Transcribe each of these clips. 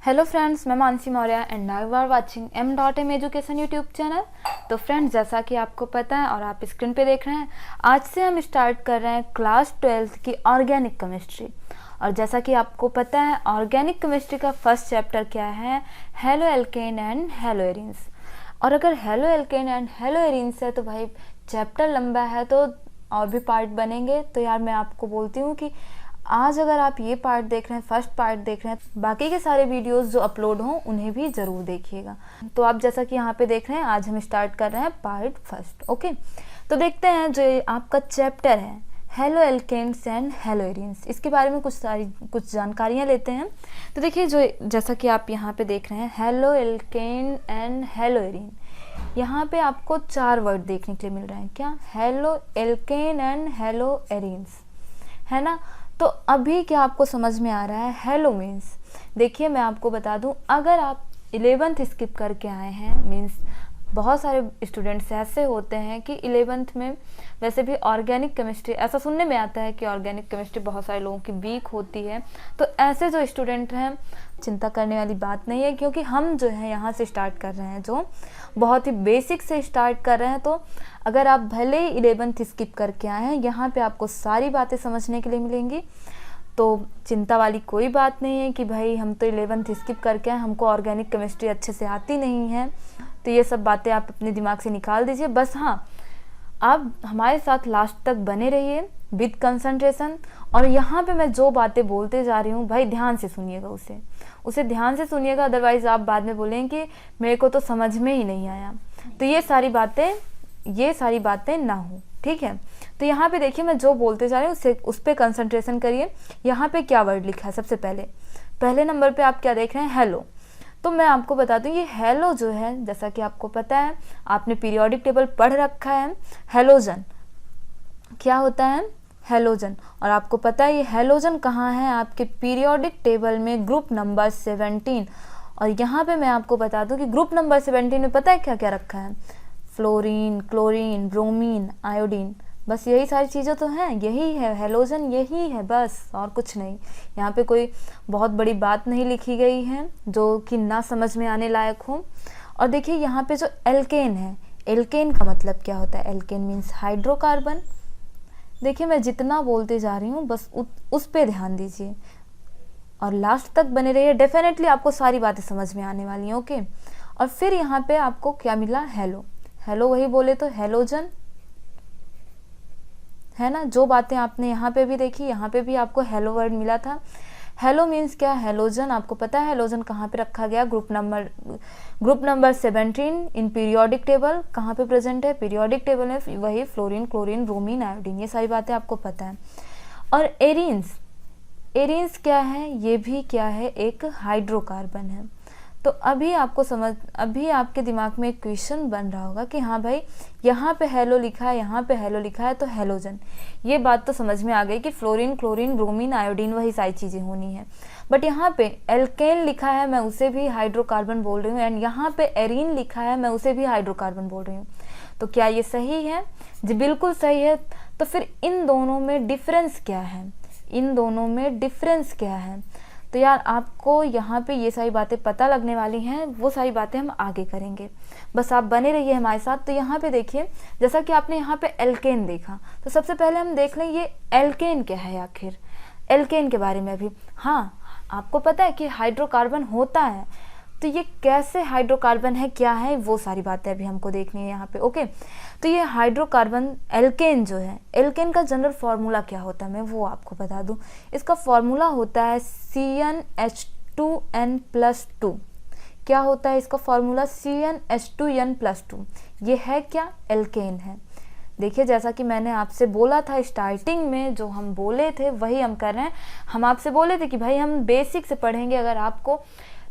Hello friends, मैं Mansi Maurya and now you are watching m.m education YouTube channel. तो friends, जैसा कि आपको पता है और आप स्क्रीन पे देख रहे हैं, आज से हम स्टार्ट कर रहे हैं क्लास 12th की ऑर्गेनिक केमिस्ट्री। और जैसा कि आपको पता है, ऑर्गेनिक केमिस्ट्री का फर्स्ट चैप्टर क्या है, halo alkane and halo arenes. और अगर halo alkane and halo arenes है तो भाई चैप्टर लंबा है, तो और भी पार्ट बनेंगे। तो यार मैं आपको बोलती हूँ कि आज अगर आप ये पार्ट देख रहे हैं, फर्स्ट पार्ट देख रहे हैं, बाकी के सारे वीडियोस जो अपलोड हों उन्हें भी ज़रूर देखिएगा। तो आप जैसा कि यहाँ पे देख रहे हैं, आज हम स्टार्ट कर रहे हैं पार्ट फर्स्ट। ओके, तो देखते हैं जो आपका चैप्टर है halo alkanes and halo arenes, इसके बारे में कुछ जानकारियाँ लेते हैं। तो देखिए, जो जैसा कि आप यहाँ पे देख रहे हैं halo alkane and halo arene, यहाँ पे आपको 4 वर्ड देखने के लिए मिल रहे हैं। क्या? Halo alkane and halo arenes, है ना। तो अभी क्या आपको समझ में आ रहा है हेलो मीन्स? देखिए मैं आपको बता दूं, अगर आप 11th स्किप करके आए हैं, मीन्स बहुत सारे स्टूडेंट्स ऐसे होते हैं कि 11th में वैसे भी ऑर्गेनिक केमिस्ट्री, ऐसा सुनने में आता है कि ऑर्गेनिक केमिस्ट्री बहुत सारे लोगों की वीक होती है। तो ऐसे जो स्टूडेंट हैं, चिंता करने वाली बात नहीं है, क्योंकि हम जो है यहाँ से स्टार्ट कर रहे हैं, जो बहुत ही बेसिक से स्टार्ट कर रहे हैं। तो अगर आप भले ही 11th स्किप करके आए हैं, यहाँ पे आपको सारी बातें समझने के लिए मिलेंगी। तो चिंता वाली कोई बात नहीं है कि भाई हम तो 11th स्किप करके आए, हमको ऑर्गेनिक केमिस्ट्री अच्छे से आती नहीं है। तो ये सब बातें आप अपने दिमाग से निकाल दीजिए। बस हाँ, आप हमारे साथ लास्ट तक बने रहिए विद कंसंट्रेशन। और यहाँ पे मैं जो बातें बोलते जा रही हूँ भाई, ध्यान से सुनिएगा, उसे ध्यान से सुनिएगा, अदरवाइज आप बाद में बोलेंगे कि मेरे को तो समझ में ही नहीं आया। तो ये सारी बातें ना हो, ठीक है। तो यहाँ पे देखिए, मैं जो बोलते जा रही हूँ उस पर कंसंट्रेशन करिए। यहाँ पे क्या वर्ड लिखा है? सबसे पहले नंबर पे आप क्या देख रहे हैं? हेलो। तो मैं आपको बता दूं, ये हेलो जो है, जैसा कि आपको पता है, आपने पीरियोडिक टेबल पढ़ रखा है। हेलोजन क्या होता है? हेलोजन। और आपको पता है ये हेलोजन कहाँ है? आपके पीरियोडिक टेबल में ग्रुप नंबर 17। और यहाँ पे मैं आपको बता दूं कि ग्रुप नंबर 17 में पता है क्या क्या रखा है? फ्लोरीन, क्लोरीन, ब्रोमीन, आयोडीन, बस यही सारी चीज़ें तो हैं। यही है हेलोजन, यही है बस, और कुछ नहीं। यहाँ पे कोई बहुत बड़ी बात नहीं लिखी गई है जो कि ना समझ में आने लायक हो। और देखिए यहाँ पे जो एल्केन है, एल्केन का मतलब क्या होता है? Alkane means hydrocarbon. देखिए मैं जितना बोलते जा रही हूँ बस उस पे ध्यान दीजिए और लास्ट तक बने रहिए। डेफिनेटली आपको सारी बातें समझ में आने वाली हैं। ओके, और फिर यहाँ पे आपको क्या मिला? हेलो। हेलो वही बोले तो हेलोजन, है ना। जो बातें आपने यहाँ पे भी देखी, यहाँ पे भी आपको हेलो वर्ड मिला था। हेलो मीन्स क्या? हेलोजन। आपको पता है हेलोजन कहाँ पे रखा गया? Group number 17 in periodic table. कहाँ पे प्रेजेंट है? पीरियोडिक टेबल में। वही फ्लोरीन, क्लोरीन, ब्रोमीन, आयोडीन, ये सारी बातें आपको पता है। और एरीन्स क्या है? ये भी क्या है? एक हाइड्रोकार्बन है। तो अभी आपके दिमाग में एक क्वेश्चन बन रहा होगा कि हाँ भाई, यहाँ पे हेलो लिखा है, यहाँ पे हेलो लिखा है, तो हेलोजन। ये बात तो समझ में आ गई कि फ्लोरीन, क्लोरीन, ब्रोमीन, आयोडीन, वही सारी चीज़ें होनी है। बट यहाँ पे एल्केन लिखा है, मैं उसे भी हाइड्रोकार्बन बोल रही हूँ, एंड यहाँ पे एरीन लिखा है, मैं उसे भी हाइड्रोकार्बन बोल रही हूँ। तो क्या ये सही है? जी बिल्कुल सही है। तो फिर इन दोनों में डिफरेंस क्या है? तो यार आपको यहाँ पे ये सारी बातें पता लगने वाली हैं, वो सारी बातें हम आगे करेंगे। बस आप बने रहिए हमारे साथ। तो यहाँ पे देखिए, जैसा कि आपने यहाँ पे एल्केन देखा, तो सबसे पहले हम देख लें ये एल्केन क्या है आखिर। एल्केन के बारे में भी, हाँ आपको पता है कि हाइड्रोकार्बन होता है, तो ये कैसे हाइड्रोकार्बन है, क्या है, वो सारी बातें अभी हमको देखनी है यहाँ पे। ओके, तो ये हाइड्रोकार्बन एल्केन जो है, एल्केन का जनरल फार्मूला क्या होता है मैं वो आपको बता दूं। इसका फार्मूला होता है CnH2n+2। क्या होता है इसका फार्मूला? CnH2n+2। ये है क्या? एल्केन है। देखिए जैसा कि मैंने आपसे बोला था स्टार्टिंग में, जो हम बोले थे वही हम कर रहे हैं। हम आपसे बोले थे कि भाई हम बेसिक से पढ़ेंगे, अगर आपको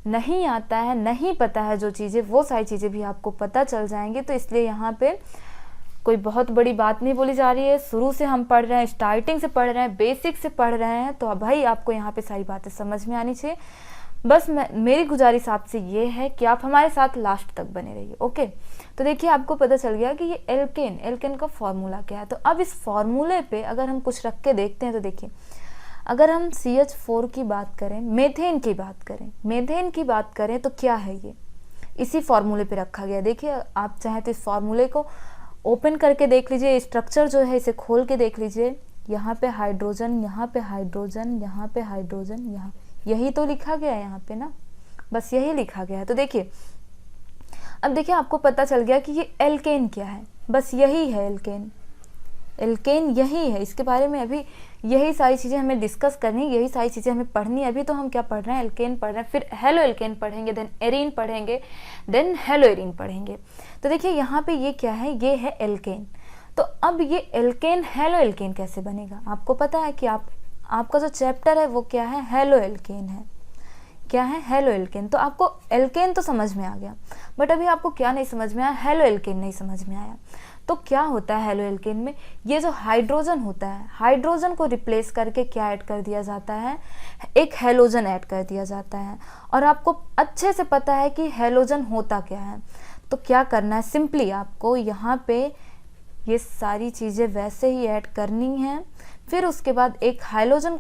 नहीं आता है, नहीं पता है जो चीज़ें, वो सारी चीज़ें भी आपको पता चल जाएंगी। तो इसलिए यहाँ पे कोई बहुत बड़ी बात नहीं बोली जा रही है। शुरू से हम पढ़ रहे हैं, स्टार्टिंग से पढ़ रहे हैं, बेसिक से पढ़ रहे हैं। तो भाई आपको यहाँ पे सारी बातें समझ में आनी चाहिए। बस मेरी गुजारिश आपसे ये है कि आप हमारे साथ लास्ट तक बने रहिए। ओके, तो देखिए आपको पता चल गया कि ये एल्केन का फॉर्मूला क्या है। तो अब इस फॉर्मूले पे अगर हम कुछ रख के देखते हैं, तो देखिए अगर हम CH4 की बात करें, मेथेन की बात करें, मेथेन की बात करें तो क्या है ये, इसी फॉर्मूले पे रखा गया। देखिए आप चाहें तो इस फॉर्मूले को ओपन करके देख लीजिए, स्ट्रक्चर जो है इसे खोल के देख लीजिए। यहाँ पे हाइड्रोजन, यहाँ पे हाइड्रोजन, यहाँ पे हाइड्रोजन, यहाँ, यही तो लिखा गया है यहाँ पे ना, बस यही लिखा गया है। तो देखिए अब देखिए आपको पता चल गया कि ये एल्केन क्या है, बस यही है एल्केन। एल्केन यही है, इसके बारे में अभी यही सारी चीज़ें हमें डिस्कस करनी, यही सारी चीज़ें हमें पढ़नी है। अभी तो हम क्या पढ़ रहे हैं, एल्केन पढ़ रहे हैं, फिर हेलो एल्केन पढ़ेंगे, देन एरीन पढ़ेंगे, देन हेलो एरीन पढ़ेंगे। तो देखिए यहाँ पे ये क्या है, ये है एल्केन। तो अब ये एल्केन हेलो एल्केन कैसे बनेगा, आपको पता है कि आपका जो चैप्टर है वो क्या है, हेलो एल्केन है। क्या है, हेलो एल्केन। तो आपको एल्केन तो समझ में आ गया, बट अभी आपको क्या नहीं समझ में आया, हेलो एल्केन नहीं समझ में आया। तो क्या होता है हेलो एल्केन में, ये जो हाइड्रोजन होता है, हाइड्रोजन को रिप्लेस करके क्या ऐड कर दिया जाता है, एक हेलोजन ऐड कर दिया जाता है। और आपको अच्छे से पता है कि हेलोजन होता क्या है। तो क्या करना है, सिंपली आपको यहाँ पे ये सारी चीज़ें वैसे ही ऐड करनी है। फिर उसके बाद एक हाइड्रोजन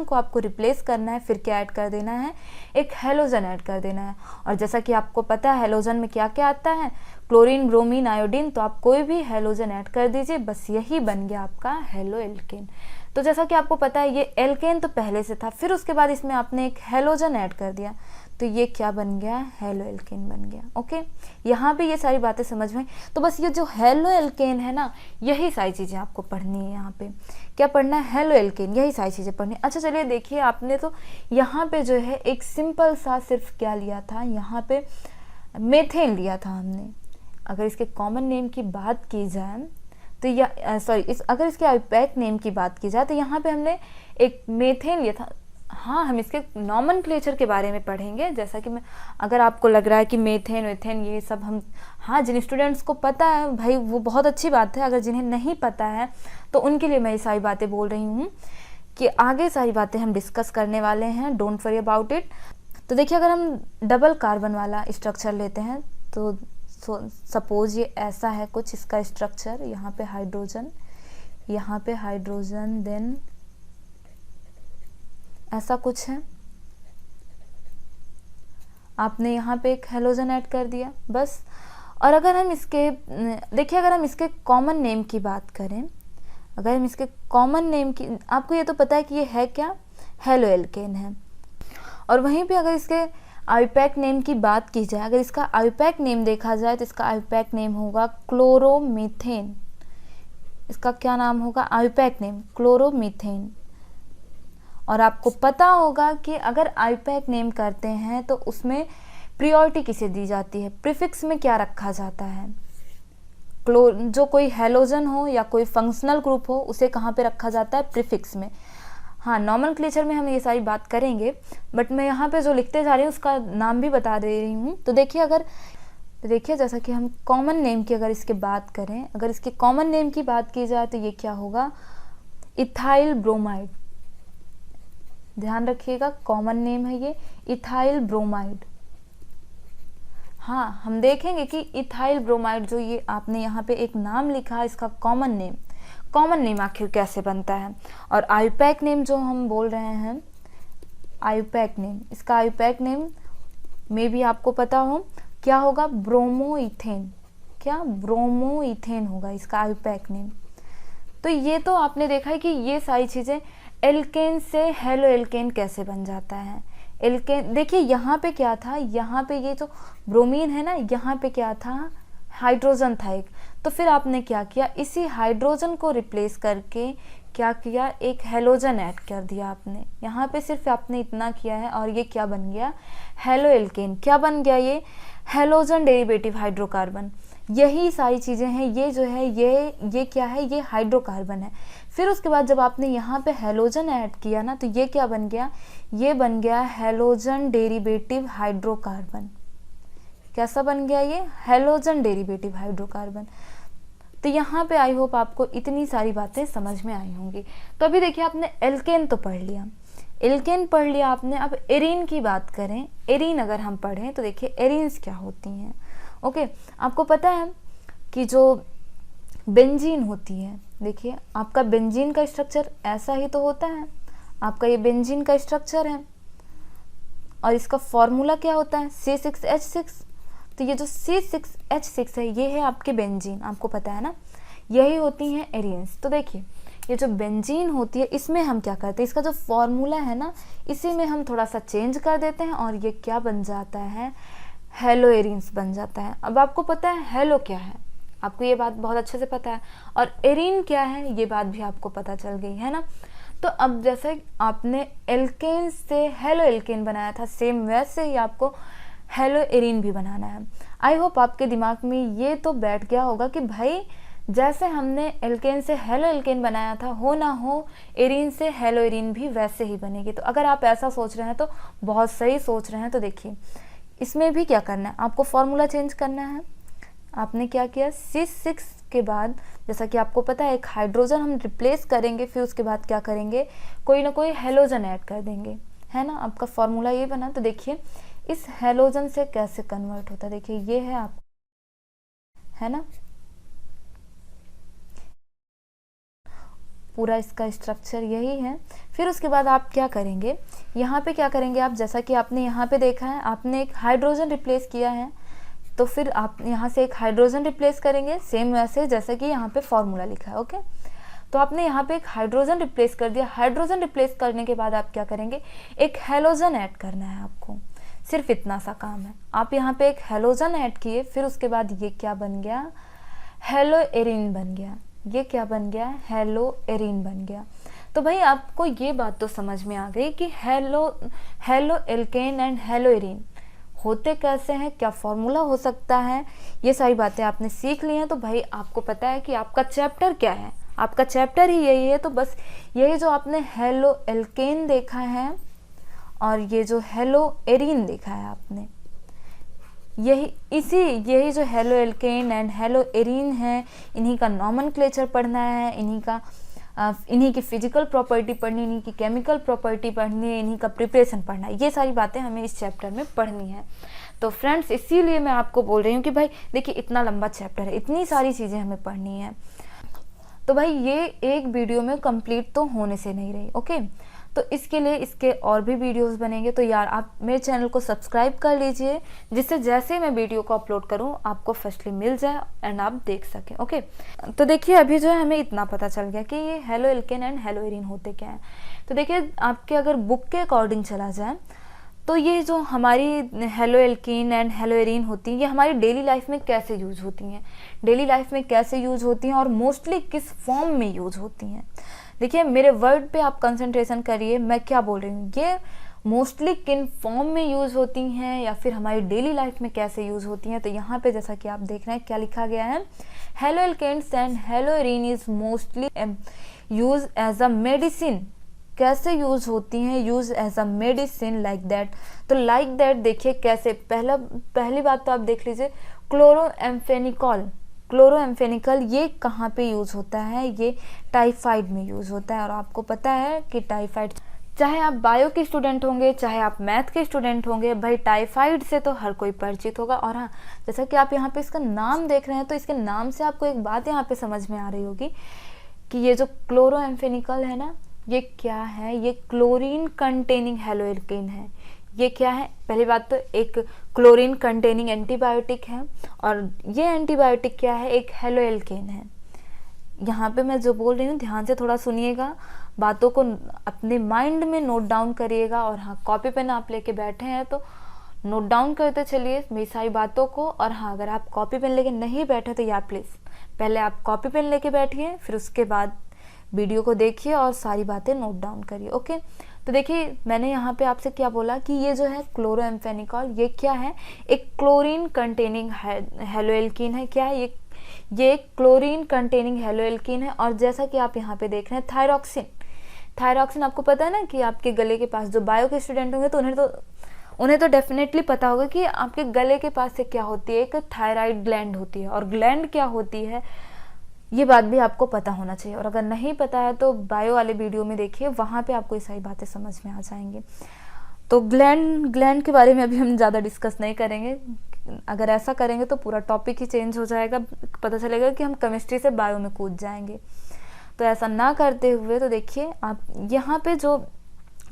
को आपको रिप्लेस करना है। फिर क्या ऐड कर देना है, एक हेलोजन ऐड कर देना है। और जैसा कि आपको पता है हेलोजन में क्या क्या आता है, क्लोरीन, ब्रोमीन, आयोडीन, तो आप कोई भी हेलोजन ऐड कर दीजिए, बस यही बन गया आपका हेलो एल्केन। तो जैसा कि आपको पता है ये एल्केन तो पहले से था, फिर उसके बाद इसमें आपने एक हेलोजन ऐड कर दिया, तो ये क्या बन गया, हेलो एल्केन बन गया। ओके, यहाँ पे ये सारी बातें समझ में। तो बस ये जो हेलो एल्केन है ना, यही सारी चीज़ें आपको पढ़नी है। यहाँ पे क्या पढ़ना है, हेलो एल्केन, यही सारी चीज़ें पढ़नी है। अच्छा चलिए देखिए, आपने तो यहाँ पे जो है एक सिंपल सा सिर्फ क्या लिया था, यहाँ पे मेथेन लिया था हमने। अगर इसके कॉमन नेम की बात की जाए तो अगर इसके आईयूपैक नेम की बात की जाए तो यहाँ पे हमने एक मेथेन लिया था। हाँ, हम इसके नॉमेनक्लेचर के बारे में पढ़ेंगे, जैसा कि अगर आपको लग रहा है कि मेथेन वेथेन ये सब हम, हाँ, जिन स्टूडेंट्स को पता है भाई वो बहुत अच्छी बात है, अगर जिन्हें नहीं पता है तो उनके लिए मैं ये सारी बातें बोल रही हूँ कि आगे सारी बातें हम डिस्कस करने वाले हैं, डोंट वरी अबाउट इट। तो देखिए अगर हम डबल कार्बन वाला स्ट्रक्चर लेते हैं तो सपोज ये ऐसा है कुछ इसका स्ट्रक्चर, यहाँ पे हाइड्रोजन, देन ऐसा कुछ है, आपने यहाँ पे एक हेलोजन ऐड कर दिया बस। और अगर हम इसके देखिए, अगर हम इसके कॉमन नेम की बात करें, अगर हम इसके कॉमन नेम की, आपको ये तो पता है कि ये है क्या, हेलो एल्केन है। और वहीं पे अगर इसके आईयूपैक नेम की बात की जाए, अगर इसका आईयूपैक नेम देखा जाए तो इसका आईयूपैक नेम होगा क्लोरोमीथेन। इसका क्या नाम होगा, आईयूपैक नेम क्लोरोमीथेन। और आपको पता होगा कि अगर आईयूपैक नेम करते हैं तो उसमें प्रायोरिटी किसे दी जाती है, प्रीफिक्स में क्या रखा जाता है, जो कोई हेलोजन हो या कोई फंक्शनल ग्रुप हो उसे कहाँ पे रखा जाता है, प्रीफिक्स में। हाँ, नॉमेनक्लेचर में हम ये सारी बात करेंगे, बट मैं यहाँ पे जो लिखते जा रही हूँ उसका नाम भी बता दे रही हूँ। तो देखिए जैसा कि हम कॉमन नेम की अगर इसके बात करें, अगर इसके कॉमन नेम की बात की जाए तो ये क्या होगा, इथाइल ब्रोमाइड। ध्यान रखिएगा, कॉमन नेम है ये इथाइल ब्रोमाइड। हाँ, हम देखेंगे कि इथाइल ब्रोमाइड जो ये आपने यहाँ पे एक नाम लिखा, इसका कॉमन नेम आखिर कैसे बनता है। और आईयूपैक नेम जो हम बोल रहे हैं, आईयूपैक नेम, इसका आईयूपैक नेम में भी आपको पता हो क्या होगा, ब्रोमोइथेन। क्या, ब्रोमोइथेन होगा इसका आईयूपैक नेम। तो ये तो आपने देखा है कि ये सारी चीज़ें एल्केन से हेलो एल्केन कैसे बन जाता है। एल्केन देखिए यहाँ पे क्या था, यहाँ पे ये जो ब्रोमीन है ना, यहाँ पे क्या था, हाइड्रोजन था एक। तो फिर आपने क्या किया, इसी हाइड्रोजन को रिप्लेस करके क्या किया, एक हेलोजन ऐड कर दिया आपने। यहाँ पे सिर्फ आपने इतना किया है और ये क्या बन गया, हेलो एल्केन। क्या बन गया, ये हेलोजन डेरिवेटिव हाइड्रोकार्बन। यही सारी चीज़ें हैं, ये जो है ये क्या है, ये हाइड्रोकार्बन है। फिर उसके बाद जब आपने यहाँ पे हेलोजन ऐड किया ना, तो ये क्या बन गया, ये बन गया हेलोजन डेरिवेटिव हाइड्रोकार्बन। कैसा बन गया ये, हेलोजन डेरिवेटिव हाइड्रोकार्बन। तो यहाँ पे आई होप आपको इतनी सारी बातें समझ में आई होंगी। तो अभी देखिए आपने एल्केन तो पढ़ लिया, एल्केन पढ़ लिया आपने। अब एरीन की बात करें, एरीन अगर हम पढ़ें तो देखिए एरीन्स क्या होती हैं। ओके, आपको पता है कि जो बेंजीन होती है, देखिए आपका बेंजीन का स्ट्रक्चर ऐसा ही तो होता है, आपका ये बेंजीन का स्ट्रक्चर है और इसका फॉर्मूला क्या होता है C6H6। तो ये जो C6H6 है ये है आपके बेंजीन, आपको पता है ना, यही होती हैं एरीन्स। तो देखिए ये जो बेंजीन होती है इसमें हम क्या करते हैं, इसका जो फॉर्मूला है ना इसी में हम थोड़ा सा चेंज कर देते हैं और ये क्या बन जाता है, हेलो एरीन्स बन जाता है। अब आपको पता है हेलो क्या है, आपको ये बात बहुत अच्छे से पता है, और एरीन क्या है ये बात भी आपको पता चल गई है ना। तो अब जैसे आपने एल्केन से हेलो एल्केन बनाया था, सेम वैसे ही आपको हेलो एरीन भी बनाना है। आई होप आपके दिमाग में ये तो बैठ गया होगा कि भाई जैसे हमने एल्केन से हेलो एल्केन बनाया था, हो ना हो एरीन से हेलो एरीन भी वैसे ही बनेगी। तो अगर आप ऐसा सोच रहे हैं तो बहुत सही सोच रहे हैं। तो देखिए इसमें भी क्या करना है, आपको फॉर्मूला चेंज करना है। आपने क्या किया, C6 के बाद जैसा कि आपको पता है एक हाइड्रोजन हम रिप्लेस करेंगे, फिर उसके बाद क्या करेंगे, कोई ना कोई हेलोजन ऐड कर देंगे, है ना। आपका फॉर्मूला ये बना। तो देखिए इस हेलोजन से कैसे कन्वर्ट होता है, देखिए ये है आप, है ना, पूरा इसका स्ट्रक्चर यही है। फिर उसके बाद आप क्या करेंगे, यहाँ पे क्या करेंगे आप, जैसा कि आपने यहाँ पे देखा है आपने एक हाइड्रोजन रिप्लेस किया है, तो फिर आप यहाँ से एक हाइड्रोजन रिप्लेस करेंगे सेम वैसे जैसे कि यहाँ पे फॉर्मूला लिखा है। ओके, तो आपने यहाँ पे एक हाइड्रोजन रिप्लेस कर दिया। हाइड्रोजन रिप्लेस करने के बाद आप क्या करेंगे, एक हेलोजन ऐड करना है आपको, सिर्फ इतना सा काम है। आप यहाँ पे एक हेलोजन ऐड किए, फिर उसके बाद ये क्या बन गया, हेलो एरीन बन गया। ये क्या बन गया, हेलो एरीन बन गया। तो भाई आपको ये बात तो समझ में आ गई कि halo alkane and halo arene होते कैसे हैं, क्या फॉर्मूला हो सकता है, ये सारी बातें आपने सीख ली हैं। तो भाई आपको पता है कि आपका चैप्टर क्या है, आपका चैप्टर ही यही है। तो बस यही जो आपने हेलो एल्केन देखा है और ये जो हेलो एरीन देखा है आपने, यही जो halo alkane and halo arene है, इन्हीं का नॉमेनक्लेचर पढ़ना है, इन्हीं की फिजिकल प्रॉपर्टी पढ़नी, इन्हीं की केमिकल प्रॉपर्टी पढ़नी है, इन्हीं का प्रिपरेशन पढ़ना है। ये सारी बातें हमें इस चैप्टर में पढ़नी है। तो फ्रेंड्स इसीलिए मैं आपको बोल रही हूँ कि भाई देखिए इतना लंबा चैप्टर है, इतनी सारी चीज़ें हमें पढ़नी है। तो भाई ये एक वीडियो में कंप्लीट तो होने से नहीं रही। ओके, तो इसके लिए इसके और भी वीडियोस बनेंगे। तो यार आप मेरे चैनल को सब्सक्राइब कर लीजिए, जिससे जैसे मैं वीडियो को अपलोड करूं आपको फर्स्टली मिल जाए एंड आप देख सकें। ओके, तो देखिए अभी जो है हमें इतना पता चल गया कि ये halo alkane and halo arene होते क्या हैं। तो देखिए आपके अगर बुक के अकॉर्डिंग चला जाए तो ये जो हमारी hello alkene and halo arene होती हैं ये हमारी डेली लाइफ में कैसे यूज होती हैं, डेली लाइफ में कैसे यूज होती हैं और मोस्टली किस फॉर्म में यूज होती हैं। देखिए मेरे वर्ड पे आप कंसंट्रेशन करिए, मैं क्या बोल रही हूँ, ये मोस्टली किन फॉर्म में यूज होती हैं या फिर हमारी डेली लाइफ में कैसे यूज होती हैं। तो यहाँ पे जैसा कि आप देख रहे हैं क्या लिखा गया है, halo alkanes and halo arene is mostly use as a medicine. कैसे यूज होती हैं, use as a medicine like that. तो लाइक दैट देखिए कैसे, पहली बात तो आप देख लीजिए क्लोरोएम्फेनिकल ये कहाँ पे यूज होता है, ये टाइफाइड में यूज होता है। और आपको पता है कि टाइफाइड, चाहे आप बायो के स्टूडेंट होंगे चाहे आप मैथ के स्टूडेंट होंगे, भाई टाइफाइड से तो हर कोई परिचित होगा। और हाँ, जैसा कि आप यहाँ पे इसका नाम देख रहे हैं तो इसके नाम से आपको एक बात यहाँ पे समझ में आ रही होगी कि ये जो क्लोरोएम्फेनिकल है ना, ये क्या है, ये क्लोरीन कंटेनिंग हेलो एल्केन है। ये क्या है, पहली बात तो एक क्लोरीन कंटेनिंग एंटीबायोटिक है और ये एंटीबायोटिक क्या है, एक हेलो एल्केन है। यहाँ पे मैं जो बोल रही हूँ ध्यान से थोड़ा सुनिएगा, बातों को अपने माइंड में नोट डाउन करिएगा। और हाँ, कॉपी पेन आप लेके बैठे हैं तो नोट डाउन करते चलिए मेरी सारी बातों को। और हाँ, अगर आप कॉपी पेन लेके नहीं बैठे तो या प्लीज़ पहले आप कॉपी पेन लेके बैठिए, फिर उसके बाद वीडियो को देखिए और सारी बातें नोट डाउन करिए। ओके, तो देखिए मैंने यहाँ पे आपसे क्या बोला कि ये जो है क्लोरोएम्फेनिकॉल ये क्या है, एक क्लोरीन कंटेनिंग हेलो एल्कीन है। क्या है ये क्लोरीन कंटेनिंग हेलो एल्कीन है। और जैसा कि आप यहाँ पे देख रहे हैं थायरॉक्सिन आपको पता है ना कि आपके गले के पास जो बायो के स्टूडेंट होंगे तो उन्हें तो डेफिनेटली पता होगा कि आपके गले के पास से क्या होती है, एक थायराइड ग्लैंड होती है। और ग्लैंड क्या होती है ये बात भी आपको पता होना चाहिए। और अगर नहीं पता है तो बायो वाले वीडियो में देखिए, वहाँ पे आपको ये सारी बातें समझ में आ जाएंगी। तो ग्लैंड के बारे में अभी हम ज़्यादा डिस्कस नहीं करेंगे, अगर ऐसा करेंगे तो पूरा टॉपिक ही चेंज हो जाएगा, पता चलेगा कि हम केमिस्ट्री से बायो में कूद जाएंगे। तो ऐसा ना करते हुए तो देखिए आप यहाँ पे जो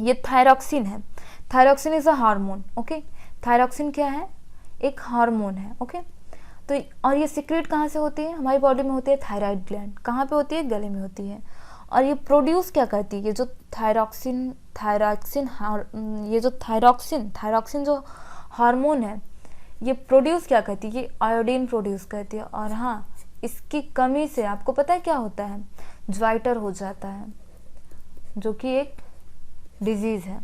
ये थायरॉक्सिन है, thyroxine is a hormone, okay. Thyroxine क्या है? एक हार्मोन है, ओके। तो और ये सीक्रेट कहाँ से होती है? हमारी बॉडी में होती है थायराइड ग्लैंड। कहाँ पे होती है? गले में होती है। और ये प्रोड्यूस क्या करती है? ये जो थायरॉक्सिन ये जो थायरॉक्सिन जो हार्मोन है, ये प्रोड्यूस क्या करती है? ये आयोडीन प्रोड्यूस करती है। और हाँ, इसकी कमी से आपको पता है क्या होता है? ज्वाइटर हो जाता है, जो कि एक डिजीज़ है।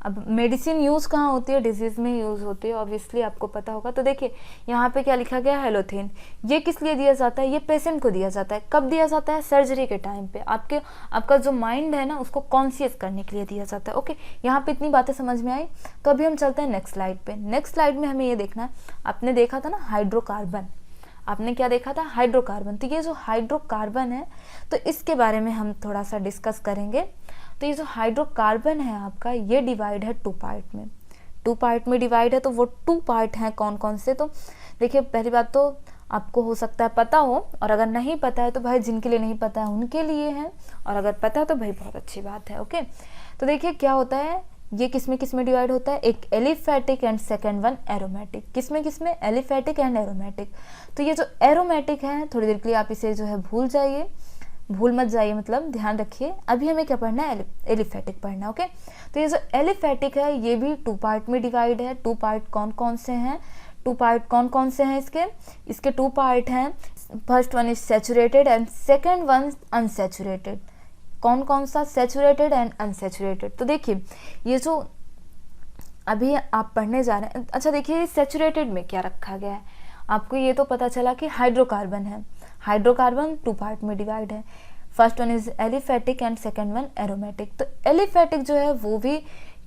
अब मेडिसिन यूज़ कहाँ होती है? डिजीज़ में यूज़ होती है, ऑब्वियसली आपको पता होगा। तो देखिए यहाँ पे क्या लिखा गया? हेलोथेन। ये किस लिए दिया जाता है? ये पेशेंट को दिया जाता है। कब दिया जाता है? सर्जरी के टाइम पे। आपका जो माइंड है ना, उसको कॉन्शियस करने के लिए दिया जाता है, ओके। यहाँ पे इतनी बातें समझ में आई। तो अभी हम चलते हैं नेक्स्ट स्लाइड पे। नेक्स्ट स्लाइड में हमें ये देखना है, आपने देखा था ना हाइड्रोकार्बन, आपने क्या देखा था? हाइड्रोकार्बन। तो ये जो हाइड्रोकार्बन है, तो इसके बारे में हम थोड़ा सा डिस्कस करेंगे। तो ये जो हाइड्रोकार्बन है आपका, ये डिवाइड है 2 पार्ट में। 2 पार्ट में डिवाइड है। तो वो 2 पार्ट हैं कौन कौन से? तो देखिए, पहली बात तो आपको हो सकता है पता हो, और अगर नहीं पता है तो भाई जिनके लिए नहीं पता है उनके लिए है, और अगर पता है तो भाई बहुत अच्छी बात है, ओके। तो देखिए क्या होता है, ये किसमें डिवाइड होता है? एक aliphatic and second one aromatic. किसमें? Aliphatic and aromatic. तो ये जो एरोमेटिक है, थोड़ी देर के लिए आप इसे जो है भूल मत जाइए, मतलब ध्यान रखिए। अभी हमें क्या पढ़ना है? एलिफैटिक पढ़ना है, ओके। तो ये जो एलिफैटिक है, ये भी 2 पार्ट में डिवाइड है। 2 पार्ट कौन कौन से हैं? 2 पार्ट कौन कौन से हैं इसके 2 पार्ट हैं। First one is saturated and second one unsaturated. कौन कौन सा? Saturated and unsaturated. तो देखिए ये जो अभी आप पढ़ने जा रहे हैं, अच्छा देखिए सैचुरेटेड में क्या रखा गया है। आपको ये तो पता चला कि हाइड्रोकार्बन है। हाइड्रोकार्बन 2 पार्ट में डिवाइड है। First one is aliphatic and second one aromatic. तो एलिफैटिक जो है वो भी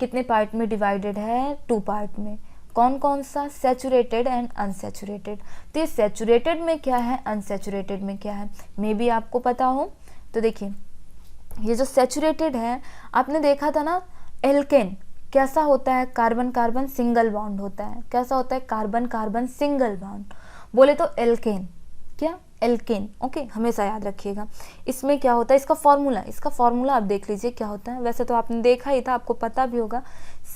कितने पार्ट में डिवाइडेड है? 2 पार्ट में। कौन कौन सा? Saturated and unsaturated. तो ये सैचुरेटेड में क्या है, अनसैचुरेटेड में क्या है, मे बी आपको पता हो। तो देखिए ये जो सैचुरेटेड है, आपने देखा था ना एल्केन कैसा होता है? कार्बन कार्बन सिंगल बॉन्ड होता है। कैसा होता है? Carbon carbon single bond. बोले तो एल्केन, क्या? Alkane, okay. हमेशा याद रखिएगा। इसमें क्या होता है? इसका फॉर्मूला आप देख लीजिए क्या होता है। वैसे तो आपने देखा ही था, आपको पता भी होगा,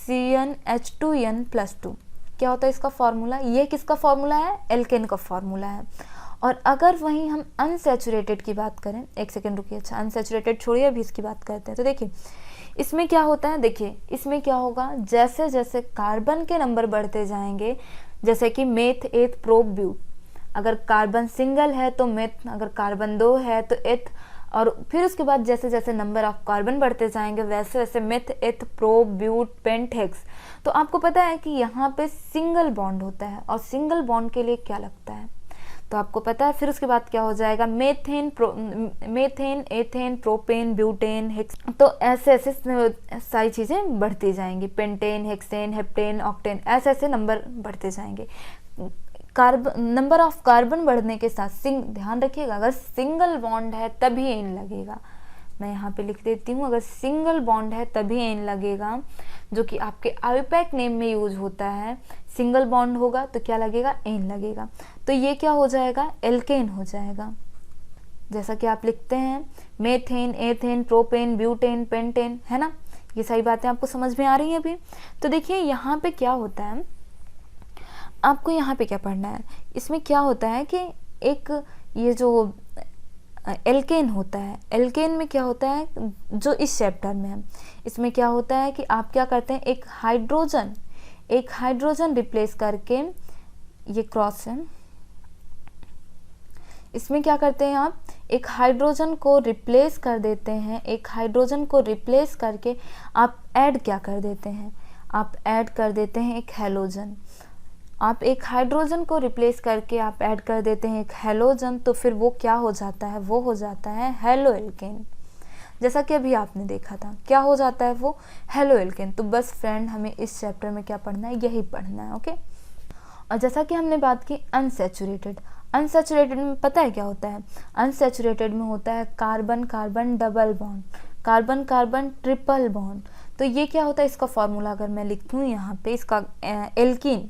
CnH2n+2। क्या होता है इसका फॉर्मूला? ये किसका फॉर्मूला है? एल्केन का फॉर्मूला है। और अगर वहीं हम अनसैचुरेटेड की बात करें, एक सेकेंड रुकिए, अच्छा अनसैचुरेटेड छोड़िए, अभी इसकी बात करते हैं। तो देखिए इसमें क्या होता है, देखिए इसमें क्या होगा, जैसे जैसे कार्बन के नंबर बढ़ते जाएंगे, जैसे कि मेथ, एथ, प्रोप, ब्यूट। अगर कार्बन सिंगल है तो मेथ, अगर कार्बन 2 है तो एथ, और फिर उसके बाद जैसे जैसे नंबर ऑफ कार्बन बढ़ते जाएंगे वैसे वैसे meth, eth, prop, ब्यूट, paint, hex. तो आपको पता है कि यहाँ पे सिंगल बॉन्ड होता है, और सिंगल बॉन्ड के लिए क्या लगता है तो आपको पता है। फिर उसके बाद क्या हो जाएगा? Methane, ethane, propane, butane, hex. तो ऐसे ऐसे सारी चीज़ें बढ़ती जाएंगी। पेंटेन, हेक्सेन, हेप्टेन, ऑक्टेन, ऐसे ऐसे नंबर बढ़ते जाएंगे। नंबर ऑफ कार्बन बढ़ने के साथ ध्यान रखिएगा, अगर सिंगल बॉन्ड है तभी एन लगेगा। मैं यहाँ पे लिख देती हूँ, अगर सिंगल बॉन्ड है तभी एन लगेगा, जो कि आपके आईयूपैक नेम में यूज होता है। सिंगल बॉन्ड होगा तो क्या लगेगा? एन लगेगा। तो ये क्या हो जाएगा? एल्केन हो जाएगा। जैसा कि आप लिखते हैं methane, ethane, propane, butane, pentane, है ना। ये सारी बातें आपको समझ में आ रही हैं अभी। तो देखिए यहाँ पे क्या होता है, आपको यहाँ पे क्या पढ़ना है, इसमें क्या होता है कि एक ये जो एल्केन होता है, एल्केन में क्या होता है जो इस चैप्टर में है, इसमें क्या होता है कि आप क्या करते हैं, एक हाइड्रोजन रिप्लेस करके, ये क्रॉस है, इसमें क्या करते हैं आप एक हाइड्रोजन को रिप्लेस कर देते हैं। एक हाइड्रोजन को रिप्लेस करके आप ऐड क्या कर देते हैं, आप ऐड कर देते हैं एक हैलोजन। आप एक हाइड्रोजन को रिप्लेस करके आप ऐड कर देते हैं एक हैलोजन, तो फिर वो क्या हो जाता है, वो हो जाता है हेलो एल्केन। जैसा कि अभी आपने देखा था, क्या हो जाता है वो, हेलो एल्केन। तो बस फ्रेंड हमें इस चैप्टर में क्या पढ़ना है, यही पढ़ना है, ओके। और जैसा कि हमने बात की अनसैचुरेटेड, अनसैचुरेटेड में पता है क्या होता है, अनसैचुरेटेड में होता है carbon carbon double bond, carbon carbon triple bond. तो ये क्या होता है, इसका फॉर्मूला अगर मैं लिखूँ यहाँ पे, इसका एल्कीन,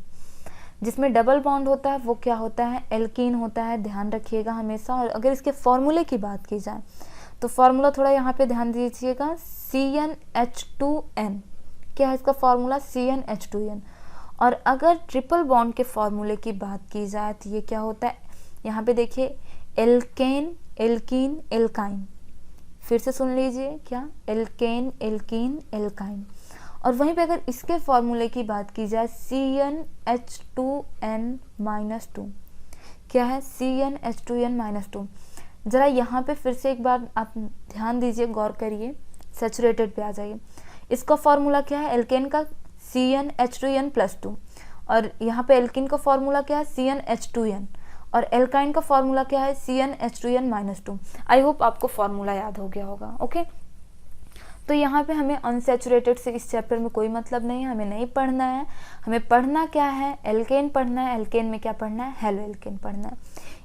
जिसमें डबल बॉन्ड होता है वो क्या होता है, एल्कीन होता है, ध्यान रखिएगा हमेशा। और अगर इसके फॉर्मूले की बात की जाए तो फॉर्मूला थोड़ा यहाँ पे ध्यान दीजिएगा, CnH2n। क्या है इसका फॉर्मूला? CnH2n। और अगर ट्रिपल बॉन्ड के फॉर्मूले की बात की जाए तो ये क्या होता है, यहाँ पे देखिए एल्केन, एल्कीन, एल्काइन। फिर से सुन लीजिए, क्या? Alkane, alkene, alkyne. और वहीं पे अगर इसके फॉर्मूले की बात की जाए CnH2n-2, क्या है? CnH2n-2। ज़रा यहाँ पे फिर से एक बार आप ध्यान दीजिए, गौर करिए, सैचुरेटेड पे आ जाइए। इसका फॉर्मूला क्या है? एल्केन का CnH2n+2, और यहाँ पे एल्कीन का फॉर्मूला क्या है? CnH2n, और एल्काइन का फॉर्मूला क्या है? CnH2n-2। आई होप आपको फॉर्मूला याद हो गया होगा। ओके, तो यहाँ पे हमें अनसैचुरेटेड से इस चैप्टर में कोई मतलब नहीं है, हमें नहीं पढ़ना है। हमें पढ़ना क्या है? एल्केन पढ़ना है। एल्केन में क्या पढ़ना है? हेलो एल्केन पढ़ना है।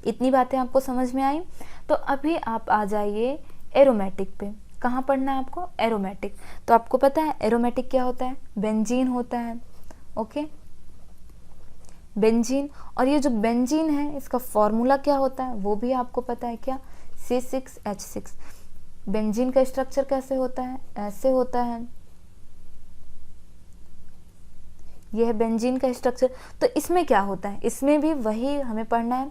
इतनी बातें आपको समझ में आई। तो अभी आप आ जाइए एरोमेटिक पे। कहाँ पढ़ना है आपको? एरोमेटिक। तो आपको पता है एरोमेटिक क्या होता है? बेंजीन होता है। Okay, benzene. और ये जो बेंजीन है इसका फॉर्मूला क्या होता है वो भी आपको पता है, क्या? C6H6। बेंजीन का स्ट्रक्चर कैसे होता है? ऐसे होता है, यह है बेंजीन का स्ट्रक्चर। तो इसमें क्या होता है? इसमें भी वही हमें पढ़ना है,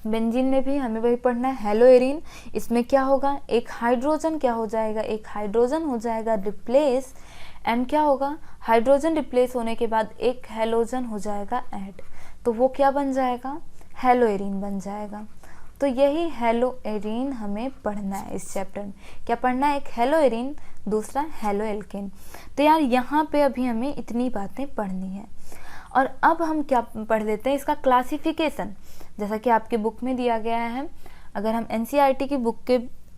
बेंजीन में भी हमें वही पढ़ना है, हेलोएरिन। इसमें क्या होगा? एक हाइड्रोजन क्या हो जाएगा? एक हाइड्रोजन हो जाएगा रिप्लेस, एंड क्या होगा? हाइड्रोजन रिप्लेस होने के बाद एक हेलोजन हो जाएगा ऐड, तो वो क्या बन जाएगा? हेलोएरिन बन जाएगा। तो यही हेलोएरिन हमें पढ़ना है इस चैप्टर में। क्या पढ़ना है? एक हेलोएरिन, दूसरा हेलो एल्केन। तो यार यहाँ पे अभी हमें इतनी बातें पढ़नी है। और अब हम क्या पढ़ लेते हैं? इसका क्लासिफिकेशन, जैसा कि आपके बुक में दिया गया है। अगर हम NCERT की बुक के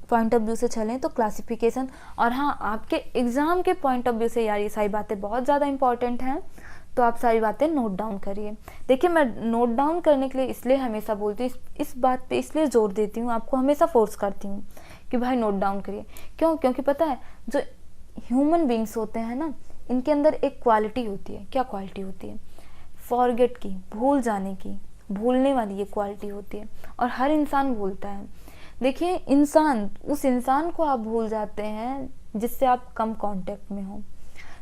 पॉइंट ऑफ व्यू से चलें तो क्लासिफिकेशन, और हाँ आपके एग्ज़ाम के पॉइंट ऑफ व्यू से यार ये सारी बातें बहुत ज़्यादा इंपॉर्टेंट हैं, तो आप सारी बातें नोट डाउन करिए। देखिए, मैं नोट डाउन करने के लिए इसलिए हमेशा बोलती हूँ, इस बात पे इसलिए जोर देती हूँ, आपको हमेशा फोर्स करती हूँ कि भाई नोट डाउन करिए। क्यों? क्योंकि पता है जो ह्यूमन बींग्स होते हैं ना, इनके अंदर एक क्वालिटी होती है। क्या क्वालिटी होती है? फॉरगेट की, भूल जाने की, भूलने वाली ये क्वालिटी होती है। और हर इंसान भूलता है। देखिए, इंसान, उस इंसान को आप भूल जाते हैं जिससे आप कम कांटेक्ट में हो,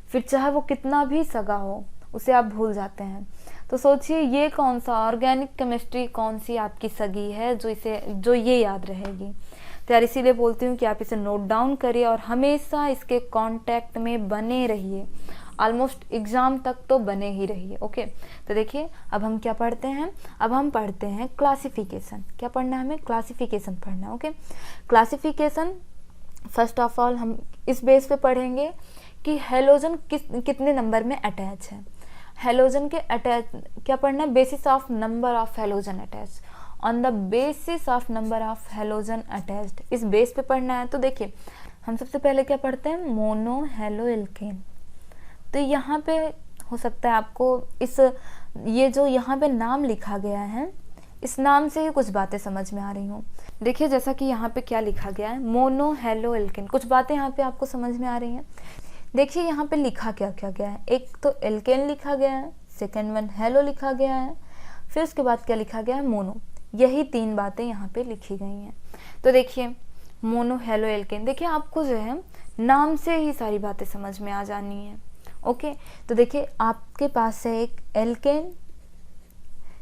फिर चाहे वो कितना भी सगा हो, उसे आप भूल जाते हैं। तो सोचिए ये कौन सा ऑर्गेनिक केमिस्ट्री, कौन सी आपकी सगी है जो ये याद रहेगी। तो यार इसीलिए बोलती हूँ कि आप इसे नोट डाउन करिए और हमेशा इसके कांटेक्ट में बने रहिए, ऑलमोस्ट एग्जाम तक तो बने ही रहिए। ओके, तो देखिए अब हम क्या पढ़ते हैं? अब हम पढ़ते हैं क्लासिफिकेशन। क्या पढ़ना है हमें? क्लासिफिकेशन पढ़ना है। Okay, classification first of all हम इस बेस पे पढ़ेंगे कि हेलोजन कितने नंबर में अटैच है। हेलोजन के अटैच क्या पढ़ना है? Basis of number of halogen attach, on the basis of number of halogen attached, इस बेस पे पढ़ना है। तो देखिए हम सबसे पहले क्या पढ़ते हैं? Mono halo alkane. तो यहाँ पे हो सकता है आपको ये जो यहाँ पे नाम लिखा गया है, इस नाम से ही कुछ बातें समझ में आ रही हूँ। देखिए जैसा कि यहाँ पे क्या लिखा गया है, मोनो हेलो एल्केन, कुछ बातें यहाँ पे आपको समझ में आ रही हैं। देखिए यहाँ पे लिखा क्या क्या गया है, एक तो एल्केन लिखा गया है, सेकेंड वन हेलो लिखा गया है, फिर उसके बाद क्या लिखा गया है? मोनो। यही तीन बातें यहाँ पे लिखी गई हैं। तो देखिए मोनो हेलो एल्केन, देखिए आपको जो है नाम से ही सारी बातें समझ में आ जानी है। ओके, तो देखिए आपके पास है एक एल्केन,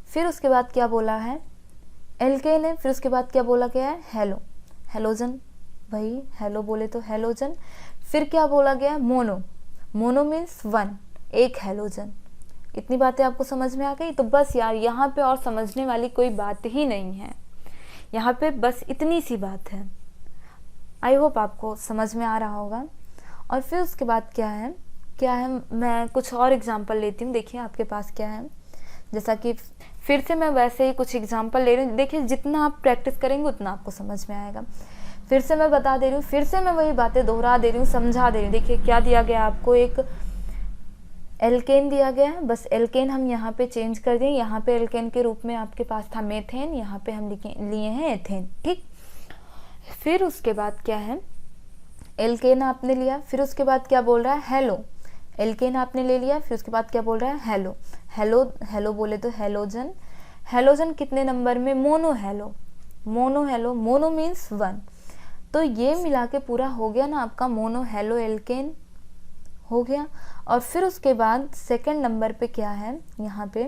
फिर उसके बाद क्या बोला है? एल्केन है, फिर उसके बाद क्या बोला गया है? हेलो, हेलोजन, भाई हेलो बोले तो हेलोजन। फिर क्या बोला गया? मोनो, मोनो मीन्स वन, एक हेलोजन। इतनी बातें आपको समझ में आ गई? तो बस यार यहाँ पे और समझने वाली कोई बात ही नहीं है, यहाँ पे बस इतनी सी बात है। आई होप आपको समझ में आ रहा होगा। और फिर उसके बाद क्या है मैं कुछ और एग्जाम्पल लेती हूँ। देखिए आपके पास क्या है, जैसा कि फिर से मैं वैसे ही कुछ एग्जाम्पल ले रही हूँ। देखिए जितना आप प्रैक्टिस करेंगे उतना आपको समझ में आएगा। फिर से मैं बता दे रही हूँ, फिर से मैं वही बातें दोहरा दे रही हूँ, समझा दे रही हूँ। देखिए क्या दिया गया आपको, एक एल्केन दिया गया है, बस एल्केन हम यहाँ पे चेंज कर दें। यहाँ पे एल्केन के रूप में आपके पास था मेथेन, यहाँ पे हम लिए हैं एथेन। ठीक, फिर उसके बाद क्या है, एल्केन आपने लिया, फिर उसके बाद क्या बोल रहा है? हेलो, एल्केन आपने ले लिया, फिर उसके बाद क्या बोल रहा है? हेलो, हेलो, हेलो बोले तो हेलोजन, हेलोजन कितने नंबर में? Mono hello, mono hello, mono means one. तो ये मिला के पूरा हो गया ना आपका मोनो हेलो एल्केन हो गया। और फिर उसके बाद सेकंड नंबर पे क्या है यहाँ पे,